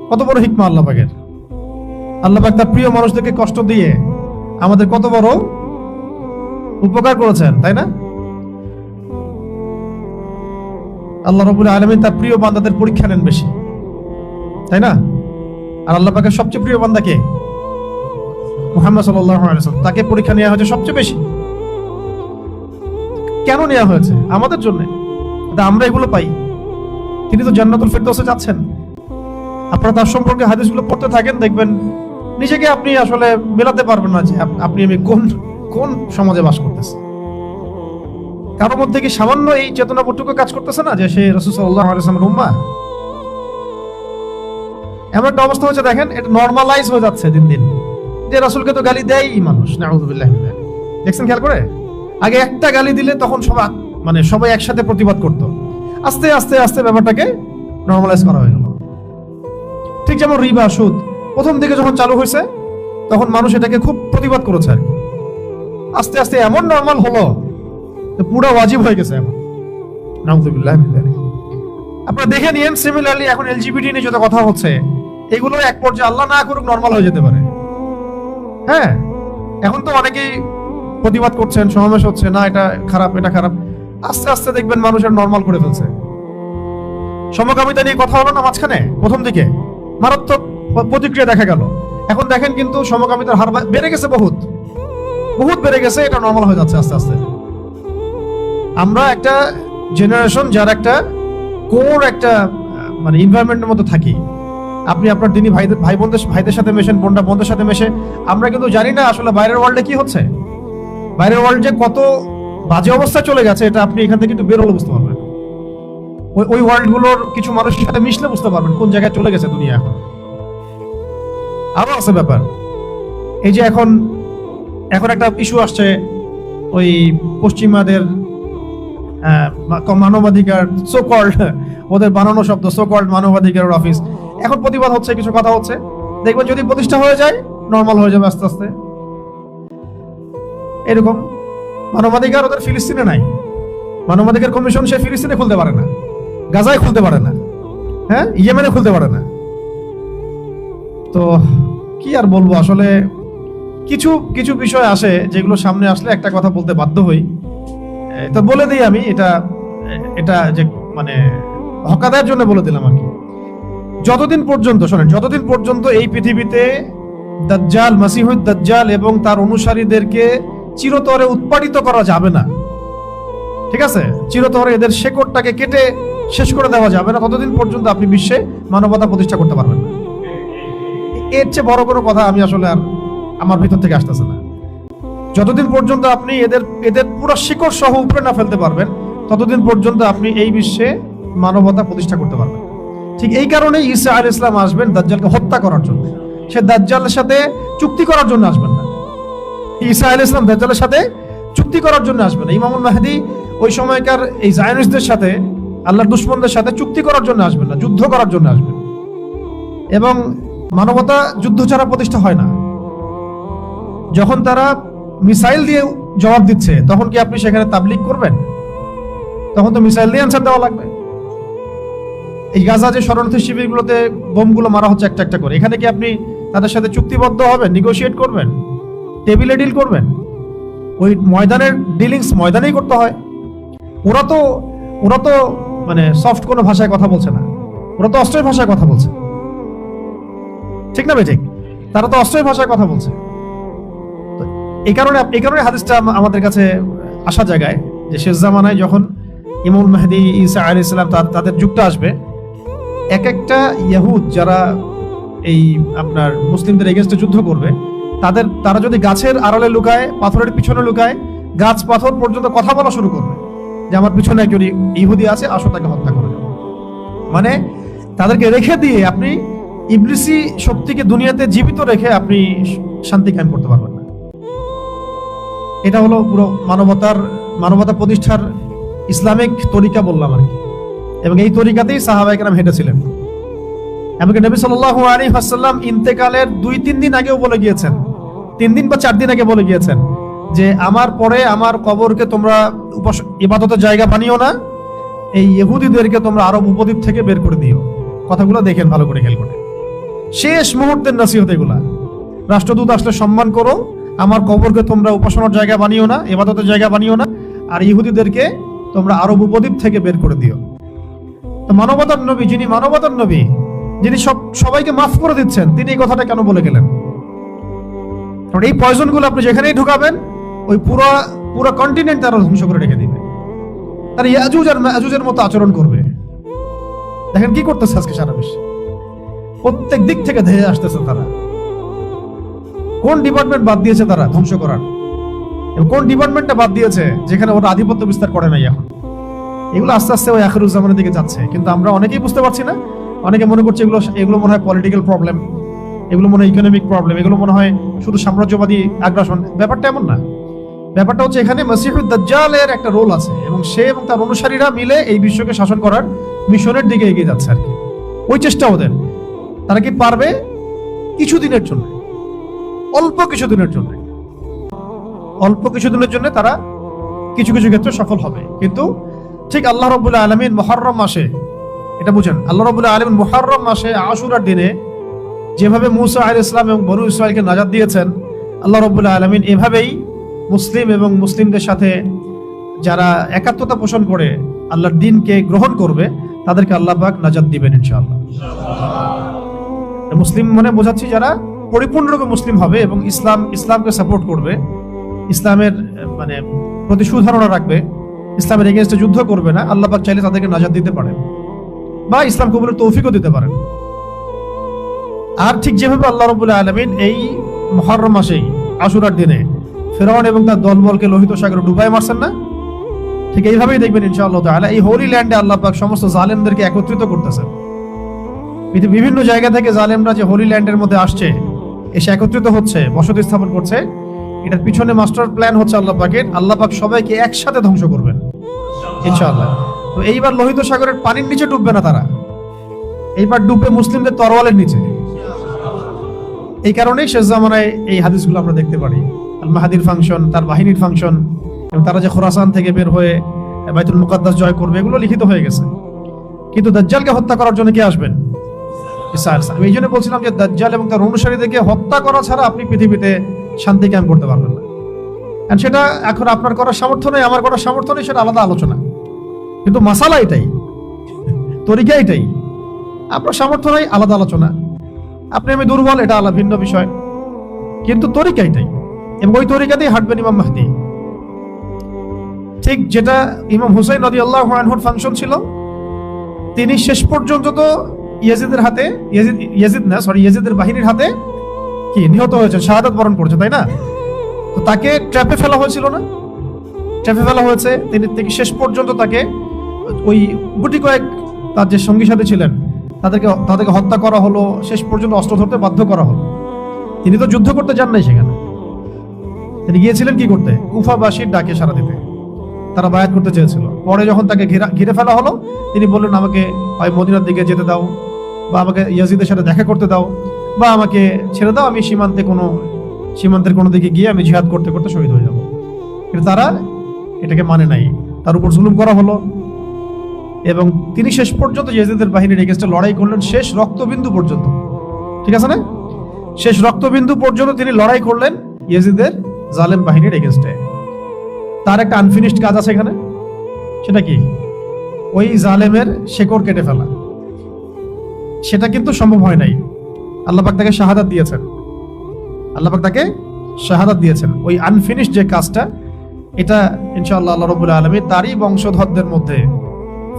কত বড় হিকমা আল্লাহ পাকের! আল্লাহ পাক তার প্রিয় মানুষদেরকে কষ্ট দিয়ে আমাদের কত বড় উপকার করেছেন, তাই না? আল্লাহ রাব্বুল আলামিন তার প্রিয় বান্দাদের পরীক্ষা নেন বেশি, তাই না? আর আল্লাহ পাকের সবচেয়ে প্রিয় বান্দা কে? মুহাম্মদ সাল্লাল্লাহু আলাইহি ওয়াসাল্লাম। তাকে পরীক্ষা নেওয়া হয়েছে সবচেয়ে বেশি। কেন নেওয়া হয়েছে? আমাদের জন্য। আমরা এগুলো পাই। তিনি তো জান্নাতুল ফিরদাউসে যাচ্ছেন। আপনারা তার সম্পর্কে হাদিসগুলো পড়তে থাকেন, দেখবেন নিজেকে আপনি আসলে মেলাতে পারবেন না যে আপনি আমি কোন সমাজে বাস করতেছি। কারোর মধ্যে কি সামান্য এই চেতনাবোধটুকু কাজ করতেছে না যে সে রাসূল সাল্লাল্লাহু আলাইহি ওয়াসাল্লামের উম্মাহ? এমন একটা অবস্থা হচ্ছে, দেখেন এটা নরমালাইজ হয়ে যাচ্ছে দিন দিন, যে রাসূলকে তো গালি দেয়ই মানুষ। নাউযুবিল্লাহি মিন যালিক। দেখছেন খেয়াল করে? আগে একটা গালি দিলে তখন সবাই একসাথে প্রতিবাদ করত। আস্তে আস্তে আস্তে ব্যাপারটাকে নরমালাইজ করা হয়ে গেল। ঠিক যেমন রিবা, সুদ প্রথম দিকে যখন চালু হয়েছে তখন মানুষ এটাকে খুব প্রতিবাদ করেছে আর কি। আস্তে আস্তে এমন নরমাল হলো পুরো ওয়াজিব হয়ে গেছে এখন। নাউযুবিল্লাহি মিন যালিক। আপনারা দেখে নিয়েন, সিমিলারলি এখন এলজিবিটি নিয়ে যত কথা হচ্ছে, এগুলো এক পর্যায়ে আল্লাহ না করুক নরমাল হয়ে যেতে পারে। হ্যাঁ, এখন তো অনেকেই প্রতিবাদ করছেন, সমাবেশ হচ্ছে, না এটা খারাপ, এটা খারাপ। আস্তে আস্তে দেখবেন মানুষের নরমাল করে ফেলছে। সমকামিতা নিয়ে কথা হলো না মাঝখানে, প্রথম দিকে মারাত্মক প্রতিক্রিয়া দেখা গেল। এখন দেখেন কিন্তু সমকামিতার হার বেড়ে গেছে, বহুত বেড়ে গেছে। এটা নরমাল হয়ে যাচ্ছে আস্তে আস্তে। আমরা একটা জেনারেশন যার একটা কোর একটা মানে এনভায়রনমেন্টের মধ্যে থাকি। আপনি আপনার দিনী ভাইদের সাথে মেশেন, বোনদের সাথে মেশে। আমরা কিন্তু জানি না আসলে বাইরের ওয়ার্ল্ডে কি হচ্ছে। বাইরের ওয়ার্ল্ড যে কত বাজে অবস্থায় চলে গেছে, এটা আপনি এখান থেকে একটু বের হলে বুঝতে পারবেন। ওই ওয়ার্ল্ডগুলোর কিছু মানুষের সাথে মিশলে বুঝতে পারবেন কোন জায়গায় চলে গেছে দুনিয়া। এখন আরো আছে ব্যাপার, এই যে এখন একটা ইস্যু আসছে, ওই পশ্চিমাদের মানবাধিকার, সো কল্ড, ওদের বানানো শব্দ, সো কল্ড মানবাধিকার অফিস। এখন প্রতিবাদ হচ্ছে, কিছু কথা হচ্ছে, দেখবেন যদি প্রতিষ্ঠা হয়ে যায় নরমাল হয়ে যাবে আস্তে আস্তে। এরকম মানবাধিকার ওদের ফিলিস্তিনে নাই। মানবাধিকার কমিশন সে ফিলিস্তিনে খুলতে পারে না, গাজায় খুলতে পারে না, হ্যাঁ, ইয়েমেনে খুলতে পারে না। তো কি আর বলবো, আসলে কিছু কিছু বিষয় আসে যেগুলো সামনে আসলে একটা কথা বলতে বাধ্য হই। তো বলে দিই আমি, এটা এটা যে মানে হকাদার জন্য বলে দিলাম আর কি। যতদিন পর্যন্ত শোনেন, যতদিন পর্যন্ত এই পৃথিবীতে দাজ্জাল, মাসিহুদ দাজ্জাল এবং তার অনুসারীদেরকে চিরতরে উৎপাদিত করা যাবে না, ঠিক আছে, চিরতরে এদের শেকড়টাকে কেটে শেষ করে দেওয়া যাবে না, ততদিন পর্যন্ত আপনি বিশ্বে মানবতা প্রতিষ্ঠা করতে পারবেন না। এর চেয়ে বড় কোনো কথা আমি আসলে আর আমার ভিতর থেকে আসতেছে না। যতদিন পর্যন্ত আপনি এদের এদের পুরো শিকড় সহ উপরে না ফেলতে পারবেন, ততদিন পর্যন্ত আপনি এই বিশ্বে মানবতা প্রতিষ্ঠা করতে পারবেন। ঠিক এই কারণে ঈসা আলাইহিস সালাম আসবেন দাজ্জালকে হত্যা করার জন্য। সে দাজ্জালের সাথে চুক্তি করার জন্য আসবেন না। ঈসা আলাইহিস সালাম দাজ্জালের সাথে চুক্তি করার জন্য আসবেন না। ইমামুল মাহদী ওই সময়কার এই জায়নিস্টদের সাথে, আল্লাহর দুশমনদের সাথে চুক্তি করার জন্য আসবেন না, যুদ্ধ করার জন্য আসবেন। এবং মানবতা যুদ্ধ ছাড়া প্রতিষ্ঠা হয় না। যখন তারা মিসাইল দিয়ে জবাব দিচ্ছে, তখন কি আপনি সেখানে তাবলীগ করবেন? তখন তো মিসাইল দিয়ে অ্যানসার দেওয়া লাগবে। এই গাজা যে শরণার্থী শিবিরগুলোতে বোমগুলো মারা হচ্ছে একটা একটা করে, এখানে কি আপনি তাদের সাথে চুক্তিবদ্ধ হবেন, নেগোশিয়েট করবেন, টেবিলে ডিল করবেন? ওই ময়দানের ডিলিংস ময়দানেই করতে হয়। ওরা তো মানে সফট কোনো ভাষায় কথা বলছে না, ওরা তো অস্ট্রের ভাষায় কথা বলছে, ঠিক না ভাই? ঠিক, তারা তো অস্ট্রের ভাষায় কথা বলছে। এই কারণে হাদিসটা আমাদের কাছে আসা জায়গায় যে শেষ জামানায় যখন ইমাম মাহদী ঈসা আলাইহিস সালাম তাদের যুগটা আসবে, এক একটা ইহুদ যারা এই আপনার মুসলিমদের এগেইনস্টে যুদ্ধ করবে, তারা যদি গাছের আড়ালে লুকায়, পাথরের পিছনে লুকায়, গাছ পাথর পর্যন্ত কথা বলা শুরু করবে যে আমার পিছনে একজন ইহুদি আছে, আসো তাকে হত্যা করে দেব। মানে তাদেরকে রেখে দিয়ে আপনি ইবলিসি শক্তিকে দুনিয়াতে জীবিত রেখে আপনি শান্তি কায়েম করতে পারবেন না। এটা হলো পুরো মানবতা প্রতিষ্ঠার ইসলামিক তরিকা বললাম আর কি। এবং এই তরিকাতেই সাহাবায়ে কেরাম হেঁটেছিলেন। এমনকি নবী সাল্লাল্লাহু আলাইহি ওয়াসাল্লাম ইন্তেকালের 2-3 দিন আগেও বলে গিয়েছেন, 3 দিন বা 4 দিন আগে বলে গিয়েছেন যে আমার পরে আমার কবরকে তোমরা ইবাদতের জায়গা বানিও না, এই ইহুদিদেরকে তোমরা আরব উপদ্বীপ থেকে বের করে দিও। কথাগুলো দেখেন ভালো করে, খেয়াল করে। শেষ মুহূর্তের নসিহত এগুলা। রাষ্ট্রদূত আসলে সম্মান করো, আমার কবরকে তোমরা উপাসনার জায়গা বানিও না, ইবাদতের জায়গা বানিও না, আর ইহুদিদেরকে তোমরা আরব উপদ্বীপ থেকে বের করে দিও। তো মানবতার নবী, যিনি মানবতার নবী, যিনি সবাইকে মাফ করে দিচ্ছেন, তিনি এই কথাটা কেন বলে গেলেন? কারণ এই পয়জনগুলো আপনি যেখানেই ঢুকাবেন, ওই পুরো কন্টিনেন্ট তারা ধ্বংস করে রেখে দিবে। তারা ইয়াজুজ আর মাজুজের মতো আচরণ করবে। দেখেন কি করতেছে আজকে সারা বিশ্বে, প্রত্যেক দিক থেকে ধেয়ে আসতেছে তারা। কোন ডিপার্টমেন্ট বাদ দিয়েছে তারা ধ্বংস করার? কোন ডিপার্টমেন্টটা বাদ দিয়েছে যেখানে ওরা আধিপত্য বিস্তার করে নাই? এখন এগুলো আস্তে আস্তে ওই আখিরুজ্জামানের দিকে যাচ্ছে, কিন্তু আমরা অনেকেই বুঝতে পারছি না। অনেকে মনে করছে এগুলো মনে হয় পলিটিক্যাল প্রবলেম, এগুলো মনে হয় ইকোনমিক প্রবলেম, এগুলো মনে হয় শুধু সাম্রাজ্যবাদী আগ্রাসন। ব্যাপারটা এমন না। ব্যাপারটা হচ্ছে এখানে মাসিহুদ দাজ্জালের একটা রোল আছে, এবং সে এবং তার অনুসারীরা মিলে এই বিশ্বকে শাসন করার মিশনের দিকে এগিয়ে যাচ্ছে আর কি। ওই চেষ্টা ওদের। তারা কি পারবে? কিছুদিনের জন্য, অল্প কিছুদিনের জন্য তারা কিছু কিছু ক্ষেত্রে সফল হবে। কিন্তু ঠিক আল্লাহ রাব্বুল আলামিন মুহররম মাসে, এটা বুঝেন, আল্লাহ রাব্বুল আলামিন মুহররম মাসে আশুরার দিনে যেভাবে মুসা আলাইহিস সালাম এবং বনু ইসরাঈলকে নাজাত দিয়েছেন, আল্লাহ রাব্বুল আলামিন এভাবেই মুসলিম এবং মুসলিমদের সাথে যারা একাত্মতা পোষণ করে আল্লাহর দ্বীনকে গ্রহণ করবে, তাদেরকে আল্লাহ পাক নাজাত দিবেন ইনশাআল্লাহ। মুসলিম মানে বোঝাচ্ছি যারা পরিপূর্ণরূপে মুসলিম হবে এবং ইসলামকে সাপোর্ট করবে, ইসলামের মানে প্রতি সুধারণা রাখবে, ইসলামের এগেইনস্টে যুদ্ধ করবে না, আল্লাহ পাক চাইলে তাদেরকে নাজাত দিতে পারেন বা ইসলাম কবুলের তৌফিকও দিতে পারেন। আর ঠিক যেভাবে আল্লাহ রাব্বুল আলামিন এই মুহররম মাসেই আশুরার দিনে ফিরআউন এবং তার দলবলকে লোহিত সাগরে ডুবায় মারছেন না, ঠিক এইভাবেই দেখবেন ইনশাআল্লাহ তাআলা এই হোলি ল্যান্ডে আল্লাহ পাক সমস্ত জালেমদেরকে একত্রিত করতেছেন। বিভিন্ন জায়গা থেকে জালেমরা যে হোলি ল্যান্ডের মধ্যে আসছে, এসে একত্রিত হচ্ছে, বসতি স্থাপন করছে, এটার পিছনে মাস্টার প্ল্যান হচ্ছে আল্লাহ পাকের। আল্লাহ পাক সবাইকে একসাথে ধ্বংস করবেন ইনশাআল্লাহ। তো এইবার লোহিত সাগরের পানির নিচে ডুববে না তারা, এইবার ডুববে মুসলিমদের তরওয়ালের নিচে। এই কারণেই শেষ জামানায় এই হাদিসগুলো আমরা দেখতে পারি, আল মাহাদির ফাংশন, তার বাহিনীর ফাংশন, এবং তারা যে খোরাসান থেকে বের হয়ে বাইতুল মুকাদ্দাস জয় করবে, এগুলো লিখিত হয়ে গেছে। কিন্তু দাজ্জালকে হত্যা করার জন্য কে আসবেন? ঈসা আলাইহিস সালাম। এই জন্য বলছিলাম যে দাজ্জাল এবং তার অনুসারীদেরকে হত্যা করা ছাড়া আপনি পৃথিবীতে শান্তি কায়েম করতে পারবেন না। আর সেটা এখন আপনার করার সামর্থ্য নেই, আমার করার সামর্থ্য নেই, সেটা আলাদা আলোচনা। কিন্তু মাসালা এটাই, তরিকা এটাই। আপনার সামর্থ্য নেই, আলাদা আলোচনা। আপনি আমি দুর্বল, এটা আলাদা ভিন্ন বিষয়, কিন্তু তরিকা এটাই, এবং ওই তরিকাতেই হাঁটবেন ইমাম মাহদী। ঠিক যেটা ইমাম হুসাইন রাদিয়াল্লাহু আনহুর ফাংশন ছিল, তিনি শেষ পর্যন্ত তো ইয়াজিদের হাতে, ইয়াজিদের বাহিনীর হাতে কি নিহত হয়েছে, শাহাদাত বরণ করেছে, তাই না? তো তাকে ট্র্যাপে ফেলা হয়েছিল না? ট্র্যাপে ফেলা হয়েছে। তিনি শেষ পর্যন্ত তাকে ওই গুটি কয়েক তার যে সঙ্গী সাথী ছিলেন তাদেরকে হত্যা করা হলো, শেষ পর্যন্ত অস্ত্র ধরতে বাধ্য করা হলো। তিনি তো যুদ্ধ করতে যান নাই সেখানে, তিনি গিয়েছিলেন কি করতে? কুফাবাসীর ডাকে সাড়া দিতে। তারা বায়াত করতে চেয়েছিল। পরে যখন তাকে ঘিরে ফেলা হলো, তিনি বললেন, আমাকে হয় মদিনার দিকে যেতে দাও, বা আমাকে ইয়াজিদের সাথে দেখা করতে দাও, বা আমাকে ছেড়ে দাও, আমি সীমান্তের কোনো দিকে গিয়ে আমি জিহাদ করতে করতে শহীদ হয়ে যাব। কিন্তু তারা এটাকে মানে নাই, তার উপর জুলুম করা হলো, এবং তিনি শেষ পর্যন্ত ইয়াজিদের বাহিনীর এগেইনস্টে লড়াই করলেন, শেষ রক্তবিন্দু পর্যন্ত। ঠিক আছে না? শেষ রক্তবিন্দু পর্যন্ত তিনি লড়াই করলেন ইয়াজিদের জালেম বাহিনীর এগেইনস্টে। তার একটা আনফিনিশড কাজ আছে এখানে, সেটা কি? ওই জালেমের শেকড় কেটে ফেলা। সেটা কিন্তু সম্ভব হয় নাই। আল্লাহ পাক তাকে শাহাদাত দিয়েছেন, আল্লাহ পাক তাকে শাহাদাত দিয়েছেন। ওই আনফিনিশড যে কাজটা, এটা ইনশাআল্লাহ আল্লাহ রাব্বুল আলামিন তারই বংশধরদের মধ্যে,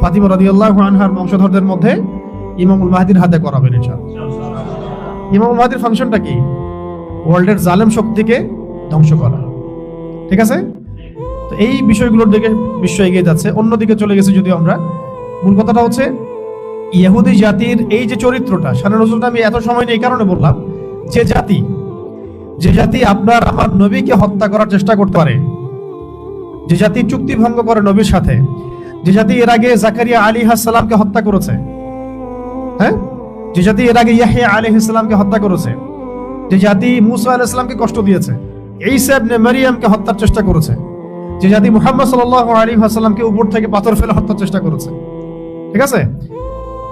ফাতিমা রাদিয়াল্লাহু আনহার বংশধরদের মধ্যে ইমামুল মাহদীর হাতে করাবেন ইনশাআল্লাহ। ইমামুল মাহদীর ফাংশনটা কি? ওয়ার্ল্ডের জালেম শক্তিকে ধ্বংস করা। ঠিক আছে? তো এই বিষয়গুলোর দিকে বিশ্ব এগিয়ে যাচ্ছে, অন্যদিকে চলে গেছে যদিও আমরা। মূল কথাটা হচ্ছে ইহুদি জাতির এই যে চরিত্রটা, শানে নজরুলটা আমি এত সময় নেই এই কারণে বললাম, যে জাতি আপনার আমার নবীকে হত্যা করার চেষ্টা করতে পারে, যে জাতি চুক্তি ভঙ্গ করে নবীর সাথে, যে জাতি এর আগে জাকারিয়া আলাইহিস সালামকে হত্যা করেছে, হ্যাঁ, যে জাতি এর আগে ইয়াহইয়া আলাইহিস সালামকে হত্যা করেছে, যে জাতি মুসা আলাইহিস সালামকে কষ্ট দিয়েছে, ঈসা ইবনে মারইয়ামকে হত্যার চেষ্টা করেছে, যে জাতি মুহাম্মদ সাল্লাল্লাহু আলাইহি ওয়াসাল্লামকে উপর থেকে পাথর ফেলে হত্যার চেষ্টা করেছে। ঠিক আছে?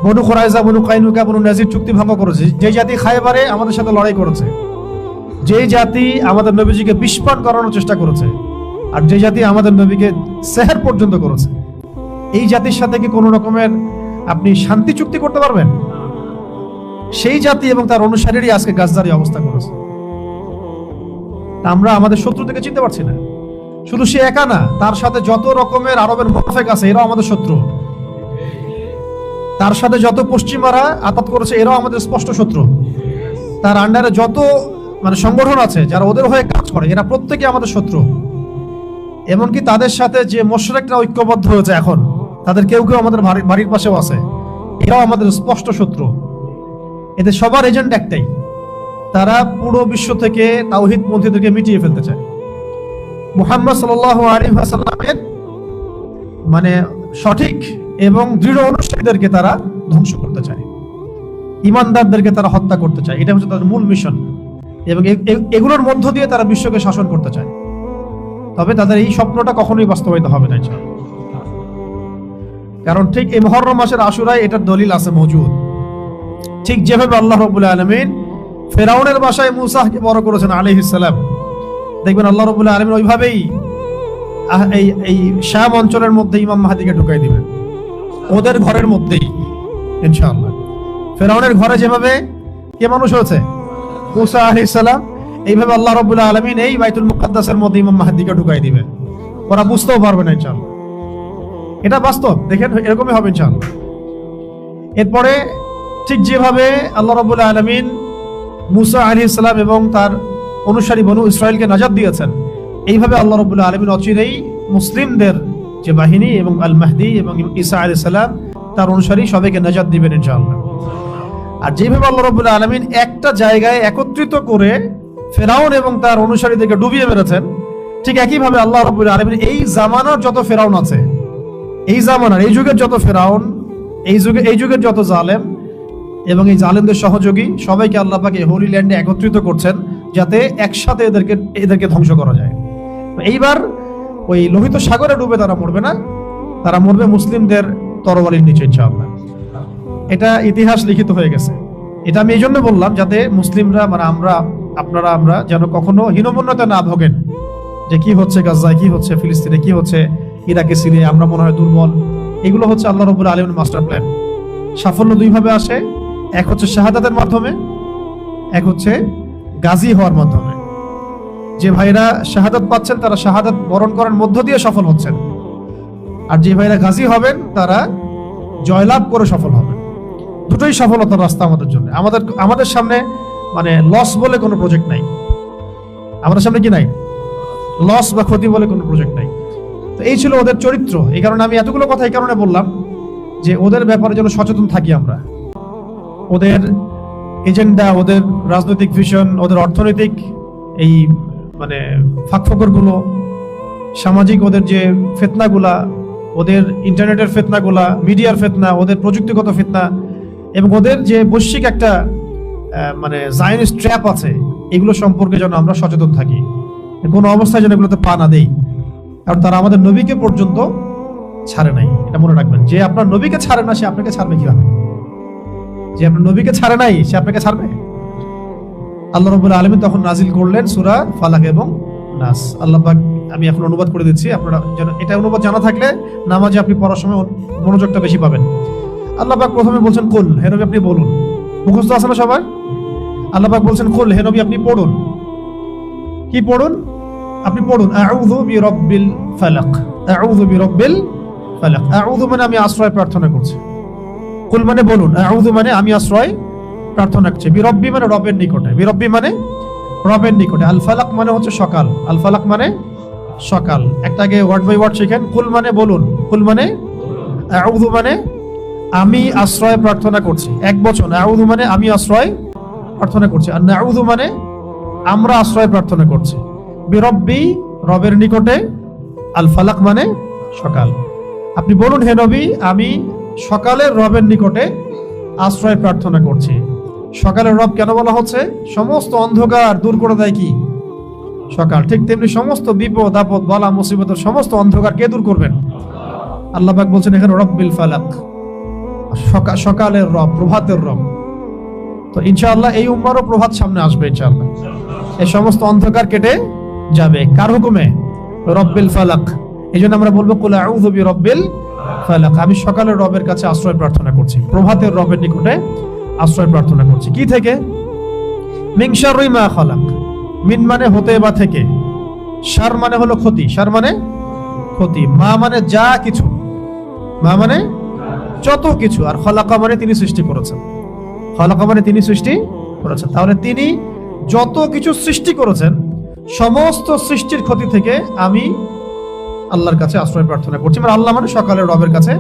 বনু কুরাইজা, বনু কাইনুকা, বনু নাজির চুক্তি ভঙ্গ করেছে, যে জাতি খায়বারে আমাদের সাথে লড়াই করেছে, যে জাতি আমাদের নবীজিকে বিষপান করানোর চেষ্টা করেছে, আর যে জাতি আমাদের নবীকে সেহর পর্যন্ত করেছে, এই জাতির সাথে কি কোনো রকমের আপনি শান্তি চুক্তি করতে পারবেন? সেই জাতি এবং তার অনুসারীরই আজকে গাজদারি অবস্থা করেছে। আমরা আমাদের শত্রু থেকে চিনতে পারছি না। শুধু সে একা না, তার সাথে যত রকমের আরবের মুনাফিক আছে, এরাও আমাদের শত্রু। তার সাথে যত পশ্চিমারা আতাত করেছে, এরাও আমাদের স্পষ্ট শত্রু। তার আন্ডারে যত সংগঠন আছে যারা ওদের হয়ে কাজ করে, এরা প্রত্যেকে আমাদের শত্রু। এমনকি তাদের সাথে যে মুশরিকরা ঐক্যবদ্ধ হয়েছে এখন, তাদের কেউ কেউ আমাদের বাড়ির পাশেও আছে, এরাও আমাদের স্পষ্ট শত্রু। এদের সবার এজেন্ট একটাই, তারা পুরো বিশ্ব থেকে তাওহীদ পন্থীদেরকে মিটিয়ে ফেলতে চায়। মুহাম্মদ সাল্লাল্লাহু আলাইহি ওয়াসাল্লামের সঠিক এবং দৃঢ় অনুসারীদেরকে তারা ধ্বংস করতে চায়, ঈমানদারদেরকে তারা হত্যা করতে চায়। এটা হচ্ছে তাদের মূল মিশন, এবং এগুলোর মধ্য দিয়ে তারা বিশ্বকে শাসন করতে চায়। তবে তাদের এই স্বপ্নটা কখনোই বাস্তবায়িত হবে না ইনশাআল্লাহ। কারণ ঠিক এই মুহররম মাসের আশুরায় এটার দলিল আছে মওজুদ। ঠিক যেভাবে আল্লাহ রাব্বুল আলামিন ফেরাউনের বাসায় মূসাকে বড় করেছেন আলাইহিস সালাম, দেখবেন আল্লাহ রাব্বুল আলামিন ওইভাবেই এই শাম অঞ্চলের মধ্যে ইমাম মাহদীকে ঢুকাই দিবেন, ওদের ঘরের মধ্যেই ইনশাআল্লাহ। ফেরাউনের ঘরে যেভাবে কে মানুষ হয়েছে? মূসা আলাইহিস সালাম। এইভাবে আল্লাহ রাব্বুল আলামিন এই বাইতুল মুকাদ্দাসের মধ্যে ইমাম মাহদীকে ঢুকাই দিবেন, ওরা বুঝতেও পারবে না ইনশাআল্লাহ। এটা বাস্তব, দেখেন এরকমই হবে ইনশাআল্লাহ। এরপরে ঠিক যেভাবে আল্লাহ রাব্বুল আলামিন মূসা আলাইহিস সালাম এবং তার অনুসারী বনু ইসরাইলকে নাজাত দিয়েছেন, এইভাবে আল্লাহ রাব্বুল আলামিন অচিরেই মুসলিমদের যে বাহিনী এবং আল মাহদী এবং ঈসা আলাইহিস সালাম তার অনুসারী সবাইকে নাজাত দিবেন ইনশাআল্লাহ। আর যেভাবে আল্লাহ রাব্বুল আলামিন একটা জায়গায় একত্রিত করে ফেরাউন এবং তার অনুসারীদেরকে ডুবিয়ে মেরেছেন, ঠিক একইভাবে আল্লাহ রাব্বুল আলামিন এই জামানার যত ফেরাউন আছে, এই জামানার এই যুগের যত ফেরাউন, এই যুগের যত জালেম এবং এই জালেমদের সহযোগী সবাইকে আল্লাহ পাক এই হোলি ল্যান্ডে একত্রিত করছেন, যাতে একসাথে এদেরকে ধ্বংস করা যায়। এইবার ওই লোহিত সাগরে ডুবে তারা মরবে না, তারা মরবে মুসলিমদের তরবারির নিচে ইনশাআল্লাহ। এটা ইতিহাস লিখিত হয়ে গেছে। এটা আমি এই জন্য বললাম যাতে মুসলিমরা মানে আমরা যেন কখনো হীনমন্যতা না ভোগেন যে কি হচ্ছে গাজায়, কি হচ্ছে ফিলিস্তিনে, কি হচ্ছে ইরাকে, সিরিয়ায়, আমরা মনে হয় দুর্বল। এগুলো হচ্ছে আল্লাহ রাব্বুল আলামিনের মাস্টার প্ল্যান। সাফল্য দুইভাবে আসে, এক হচ্ছে শাহাদাতের মাধ্যমে, এক হচ্ছে গাজী হওয়ার মাধ্যমে। যে ভাইরা শাহাদাত পাচ্ছেন তারা শাহাদাত বরণ করার মধ্য দিয়ে সফল হচ্ছেন, আর যে ভাইরা গাজী হবেন তারা জয়লাভ করে সফল হবেন। দুটোই সফলতার রাস্তা আমাদের জন্য। আমাদের সামনে মানে লস বলে কোনো প্রজেক্ট নাই। আমাদের সামনে কি নাই? লস বা ক্ষতি বলে কোনো প্রজেক্ট নাই। তো এই ছিল ওদের চরিত্র। এই কারণে আমি এতগুলো কথা এই কারণে বললাম যে ওদের ব্যাপারে যেন সচেতন থাকি আমরা। ওদের এজেন্ডা, ওদের রাজনৈতিক ভিশন, ওদের অর্থনৈতিক এই মানে ফাঁকফোকরগুলো, সামাজিক ওদের যে ফিতনাগুলা, ওদের ইন্টারনেটের ফিতনাগুলা, মিডিয়ার ফিতনা, ওদের প্রযুক্তিগত ফিতনা, এবং ওদের যে বৈশ্বিক একটা মানে জায়নিস্ট ট্র্যাপ আছে, এগুলো সম্পর্কে যেন আমরা সচেতন থাকি। কোনো অবস্থায় যেন এগুলোতে পা না দেই, কারণ তারা আমাদের নবীকে পর্যন্ত ছাড়ে নাই। এটা মনে রাখবেন, যে আপনার নবীকে ছাড়ে না সে আপনাকে ছাড়বে কিভাবে? যে আপনার নবীকে ছাড়ে নাই সে আপনাকে ছাড়বে? আল্লাহ রাব্বুল আলামিন তখন নাজিল করলেন সূরা ফালাক এবং নাস। আল্লাহ পাক, আমি এখন অনুবাদ করে দিচ্ছি, আপনারা যেন এটা অনুবাদ জানা থাকলে নামাজে আপনি পড়ার সময় মনোযোগটা বেশি পাবেন। আল্লাহ পাক প্রথমে বলছেন কুল, হে নবী আপনি বলুন। মুখস্থ আছে না সবার? আল্লাহ পাক বলছেন কুল, হে নবী আপনি পড়ুন। কি পড়ুন? আপনি পড়ুন আউযু বিরাব্বিল ফালাক, আউযু বিরাব্বিল ফালাক। আউযু মানে আমি আশ্রয় প্রার্থনা করছি, কুল মানে বলুন, আউযু মানে আমি আশ্রয় প্রার্থনা করছি, বিরব্বি মানে রবের নিকটে, বিরব্বি মানে রবের নিকটে, আল ফালাক মানে হচ্ছে সকাল, আল ফালাক মানে সকাল। একটা আগে ওয়ার্ড বাই ওয়ার্ড শিখেন। কুল মানে বলুন, কুল মানে আউযু মানে আমি আশ্রয় প্রার্থনা করছি, এক বচন। আউযু মানে আমি আশ্রয় প্রার্থনা করছি, আর নাউযু মানে আমরা আশ্রয় প্রার্থনা করছি, বিরব্বি রবের নিকটে, আল ফালাক মানে সকাল। আপনি বলুন হে নবী আমি সকালের রবের নিকটে আশ্রয় প্রার্থনা করছি। সকালের রব কেন বলা হচ্ছে? সমস্ত অন্ধকার দূর করে দেয় কি? সকাল। ঠিক তেমনি সমস্ত বিপদ আপদ বালা মুসিবতের সমস্ত অন্ধকার কে দূর করবেন? আল্লাহ পাক বলছেন এখানে রব্বিল ফালাক, সকালের রব, প্রভাতের রব। তো ইনশাআল্লাহ এই উম্মারও প্রভাত সামনে আসবে ইনশাআল্লাহ। এই সমস্ত অন্ধকার কেটে যাবে কার হুকুমে? রব্বিল ফালাক। এই জন্য আমরা বলবো কুল আউযু বিরাব্বিল ফালাক, আমি সকালের রবের কাছে আশ্রয় প্রার্থনা করছি, প্রভাতের রবের নিকটে আশ্রয় প্রার্থনা করছি। কি থেকে? মিন শাররি মা খালাক। মিন মানে হতে বা থেকে, শার মানে হলো ক্ষতি, শার মানে ক্ষতি, মা মানে যা কিছু, মা মানে যত কিছু, আর খালাকা মানে তিনি সৃষ্টি করেছেন, খালাকা মানে তিনি সৃষ্টি করেছেন। তাহলে তিনি যত কিছু সৃষ্টি করেছেন সমস্ত সৃষ্টির ক্ষতি থেকে আমি আল্লাহর কাছে আশ্রয় প্রার্থনা করছি। মানে আল্লাহ মানে সকালের রবের কাছে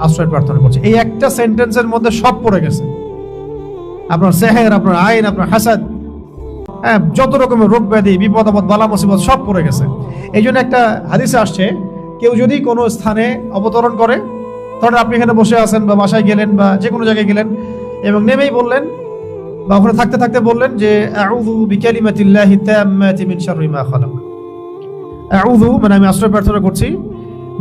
আশ্রয় প্রার্থনা করছি। এই একটা সেন্টেন্সের মধ্যে সব পড়ে গেছে, আপনার সেহের, আপনার আইন, আপনার হাসাদ, হ্যাঁ, যত রকমের রোগ ব্যাধি, বিপদ আপদ বালা মুসিবত সব পড়ে গেছে। এই জন্য একটা হাদিসে আসছে, কেউ যদি কোনো স্থানে অবতরণ করে, ধরেন আপনি এখানে বসে আছেন বা বাসায় গেলেন বা যে কোনো জায়গায় গেলেন, এবং নেমেই বললেন বা ওখানে থাকতে থাকতে বললেন যে আউযু বিকালিমাতিল্লাহি তাম্মাতি মিন শাররি মা খালাক। আউযু মানে আমি আশ্রয় প্রার্থনা করছি,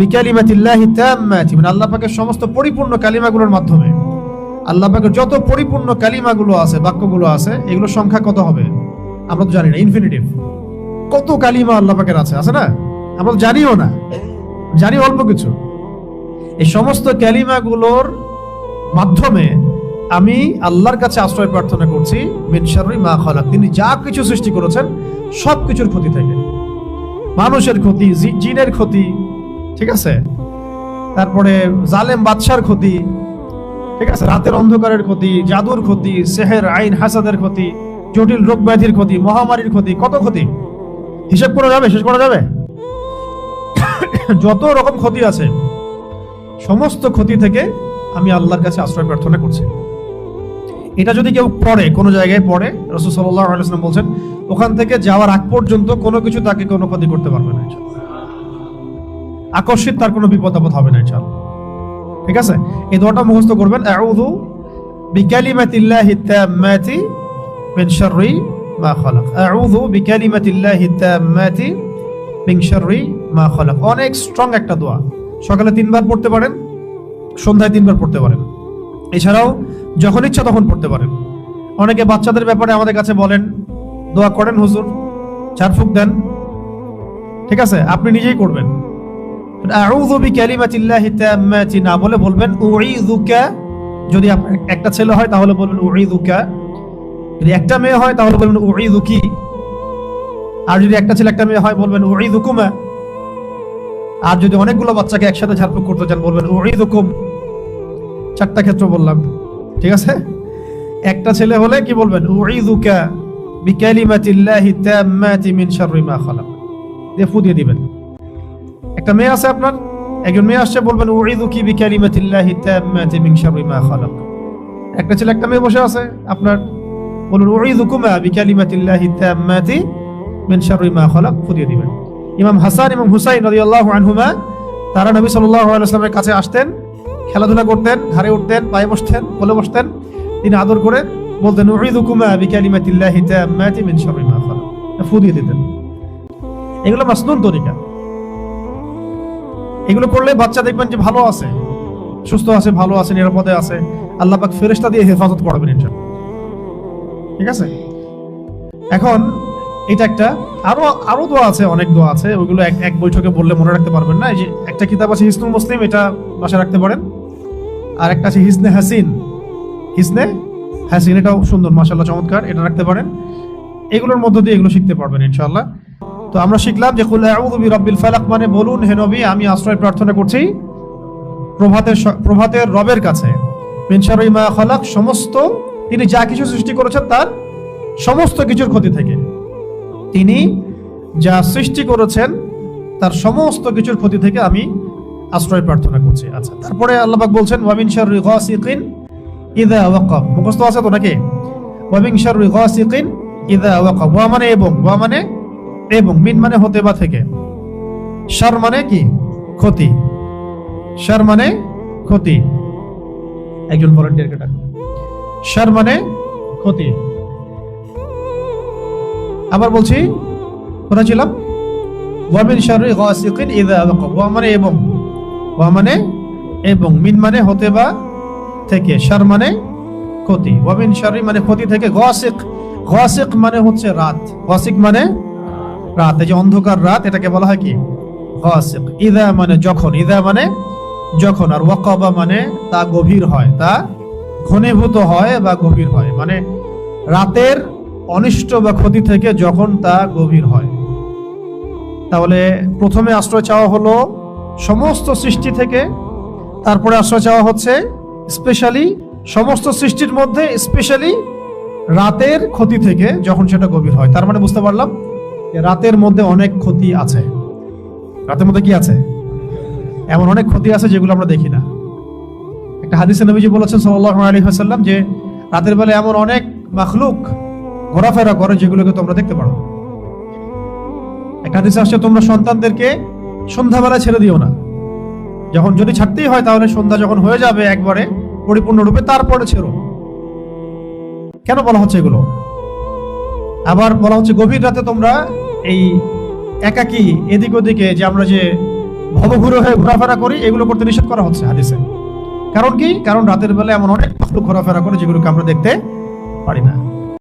বিকালিমাতিল্লাহি তাম্মাতি মানে আল্লাহ পাকের সমস্ত পরিপূর্ণ কালিমাগুলোর মাধ্যমে। আল্লাহ পাকের যত পরিপূর্ণ কালিমাগুলো আছে, বাক্যগুলো আছে, এগুলোর সংখ্যা কত হবে আমরা তো জানি না, ইনফিনিটিভ। কত কালিমা আল্লাহ পাকের আছে, আছে না? আমরা তো জানিও না, জানি অল্প কিছু। এই সমস্ত কালিমাগুলোর মাধ্যমে আমি আল্লাহর কাছে আশ্রয় প্রার্থনা করছি মিন শাররি মা খালাক, তিনি যা কিছু সৃষ্টি করেছেন সব কিছুর ক্ষতি থেকে, মানুষের ক্ষতি, জিনের ক্ষতি, ঠিক আছে, তারপরে জালেম বাদশার ক্ষতি, ঠিক আছে, রাতের অন্ধকারের ক্ষতি, জাদুর ক্ষতি, সেহের, আইন, হাসাদের ক্ষতি, জটিল রোগ ব্যাধির ক্ষতি, মহামারীর ক্ষতি, কত ক্ষতি হিসাব করা যাবে? শেষ করা যাবে? যত রকম ক্ষতি আছে সমস্ত ক্ষতি থেকে আমি আল্লাহর কাছে আশ্রয় প্রার্থনা করছি। এটা যদি কেউ পড়ে, কোনো জায়গায় পড়ে, রাসূল সাল্লাল্লাহু আলাইহি ওয়াসাল্লাম বলছেন ওখান থেকে যাওয়ার আগ পর্যন্ত কোনো কিছু তাকে কোনো ক্ষতি করতে পারবে না ইনশাআল্লাহ। আকস্মিক তার কোনো বিপদ আপদ হবে না ইনশাআল্লাহ। ঠিক আছে, এই দোয়াটা মুখস্থ করবেন, আউযু বিকালিমাতিল্লাহি তাম্মাতি মিন শাররি মা খালাক, আউযু বিকালিমাতিল্লাহি তাম্মাতি মিন শাররি মা খালাক। অনেক স্ট্রং একটা দোয়া, সকালে 3 বার পড়তে পারেন, সন্ধ্যায় 3 বার পড়তে পারেন, এছাড়াও যখন ইচ্ছা তখন পড়তে পারেন। অনেকে বাচ্চাদের ব্যাপারে আমাদের কাছে বলেন, দোয়া করেন হুজুর, ঝাড়ফুঁক দেন, ঠিক আছে, আপনি নিজেই করবেন। আউযু বিকালিমাতিল্লাহি তাম্মাতি না বলে বলবেন উঈযুকা। যদি একটা ছেলে হয় তাহলে বলবেন উঈযুকা, যদি একটা মেয়ে হয় তাহলে বলবেন উঈযুকি, আর যদি একটা ছেলে একটা মেয়ে হয় বলবেন উঈযুকুমা। আর যদি অনেকগুলো বাচ্চাকে একসাথে ঝাড়ফুঁক করতে চান বলবেন উঈযুকুম। 4টা ক্ষেত্র বললাম, ঠিক আছে। একটা ছেলে হলে কি বলবেন উঈযুকা বিকালিমাতিল্লাহি তাম্মাতি মিন শাররি মা খালাক, দিয়ে ফু দিয়ে দিবেন। একটা মেয়ে আছে আপনার, একজন মেয়ে আসছে, বলবেন উঈযুকি বিকালিমাতিল্লাহি তাম্মাতি মিন শাররি মা খালাক। একটা ছেলে একটা মেয়ে বসে আছে আপনার, বলুন উঈযুকুমা বিকালিমাতিল্লাহি তাম্মাতি মিন শাররি মা খালাক, ফু দিয়ে দিবেন। ইমাম হাসান এবং হুসাইন রাদিয়াল্লাহু আনহুমা তারা নবী সাল্লাল্লাহু আলাইহি ওয়াসাল্লামের কাছে আসতেন, খেলাধুলা করতেন, ঘাড়ে উঠতেন, পায়ে বসতেন, কোলে বসতেন, তিনি আদর করে বলতেন উঈযুকুমা বিকালিমাতিল্লাহি তাম্মাতি মিন শাররি মা খালাক, ফু দিয়ে দিতেন। এগুলো মাসনুন তরিকা। এগুলো করলে বাচ্চা দেখবেন যে ভালো আছে, সুস্থ আছে, ভালো আছে, নিরাপদে আছে। আল্লাহ পাক ফেরেশতা দিয়ে হেফাজত করবেন ইনশাআল্লাহ, ঠিক আছে। এখন এটা একটা, আরো দোয়া আছে, অনেক দোয়া আছে, ওইগুলো এক বৈঠকে বললে মনে রাখতে পারবেন না। এই যে একটা কিতাব আছে হিসনুল মুসলিম, এটা বাসায় রাখতে পারেন। আর একটা আছে হিসনে হাসিন, হিসনে হাসিন, এটাও সুন্দর, মাশাআল্লাহ, চমৎকার, এটা রাখতে পারেন। এগুলোর মধ্য দিয়ে এগুলো শিখতে পারবেন ইনশাআল্লাহ। তো আমরা শিখলাম যে কুল আউযু বিরাব্বিল ফালাক মানে বলুন হে নবী আমি আশ্রয় প্রার্থনা করছি প্রভাতের রবের কাছে, মিন শাররি মা খালাক, সমস্ত, তিনি যা কিছু সৃষ্টি করেছেন তার সমস্ত কিছুর ক্ষতি থেকে। তিনি যা সৃষ্টি করেছেন তার সমস্ত কিছুর ক্ষতি থেকে আমি আশ্রয় প্রার্থনা করছি। আচ্ছা, তারপরে আল্লাহ পাক বলছেন ওয়া মিন শাররি গাসিকিন ইযা ওয়াকাব, মুখস্থ আছে তো নাকি? ওয়া মিন শাররি গাসিকিন ইযা ওয়াকাব, ওয়া মানে এবং, ওয়া মানে এবং, মিন মানে হতে বা থেকে, শার মানে কি ক্ষতি, শার মানে ক্ষতি। একজন ভলান্টিয়ারকে ডাকুন। শার মানে ক্ষতি। আবার বলছি, কোথায় ছিলাম? ওয়া মিন শাররি গাসিকিন ইযা ওয়াকাব, ওয়া মানে এবং, ওয়া মানে এবং, মিন মানে হতে বা থেকে, শার মানে ক্ষতি। ওয়া মিন শাররি মানে ক্ষতি থেকে, গাসিক, গাসিক মানে হচ্ছে রাত, গাসিক মানে রাত, এই যে অন্ধকার রাত, এটাকে বলা হয় কি গাসিক। ইযা মানে যখন, ইযা মানে যখন, আর ওয়াকাবা মানে তা গভীর হয়, তা ঘনীভূত হয় বা গভীর হয়, মানে রাতের অনিষ্ট বা ক্ষতি থেকে যখন তা গভীর হয়। তাহলে প্রথমে আশ্রয় চাওয়া হলো সমস্ত সৃষ্টি থেকে, তারপরে আশ্রয় চাওয়া হচ্ছে স্পেশালি সমস্ত সৃষ্টির মধ্যে স্পেশালি রাতের ক্ষতি থেকে যখন সেটা গভীর হয়। তার মানে বুঝতে পারলাম যে রাতের মধ্যে অনেক ক্ষতি আছে। রাতের মধ্যে কি আছে? এমন অনেক ক্ষতি আছে যেগুলো আমরা দেখি না। একটা হাদিসে নবীজি বলেছেন সাল্লাল্লাহু আলাইহি ওয়াসাল্লাম যে রাতের বেলা এমন অনেক মাখলুক ঘোরাফেরা করে যেগুলোকে তোমরা দেখতে পারো। একটা হাদিসে আসছে তোমরা সন্তানদেরকে সন্ধ্যাবেলা ছেড়ে দিও না, যখন যদি ছাড়তেই হয় তাহলে সন্ধ্যা যখন হয়ে যাবে একবারে পরিপূর্ণরূপে তারপরে ছেড়ো। কেন বলা হচ্ছে এগুলো? আবার বলা হচ্ছে গভীর রাতে তোমরা এই একাকী এদিক ওদিকে যে আমরা যে ভবঘুরে হয়ে ঘোরাফেরা করি এগুলো করতে নিষেধ করা হচ্ছে হাদিসে। কারণ কি? কারণ রাতের বেলা এমন অনেক লোক ঘোরাফেরা করে যেগুলোকে আমরা দেখতে পারি না।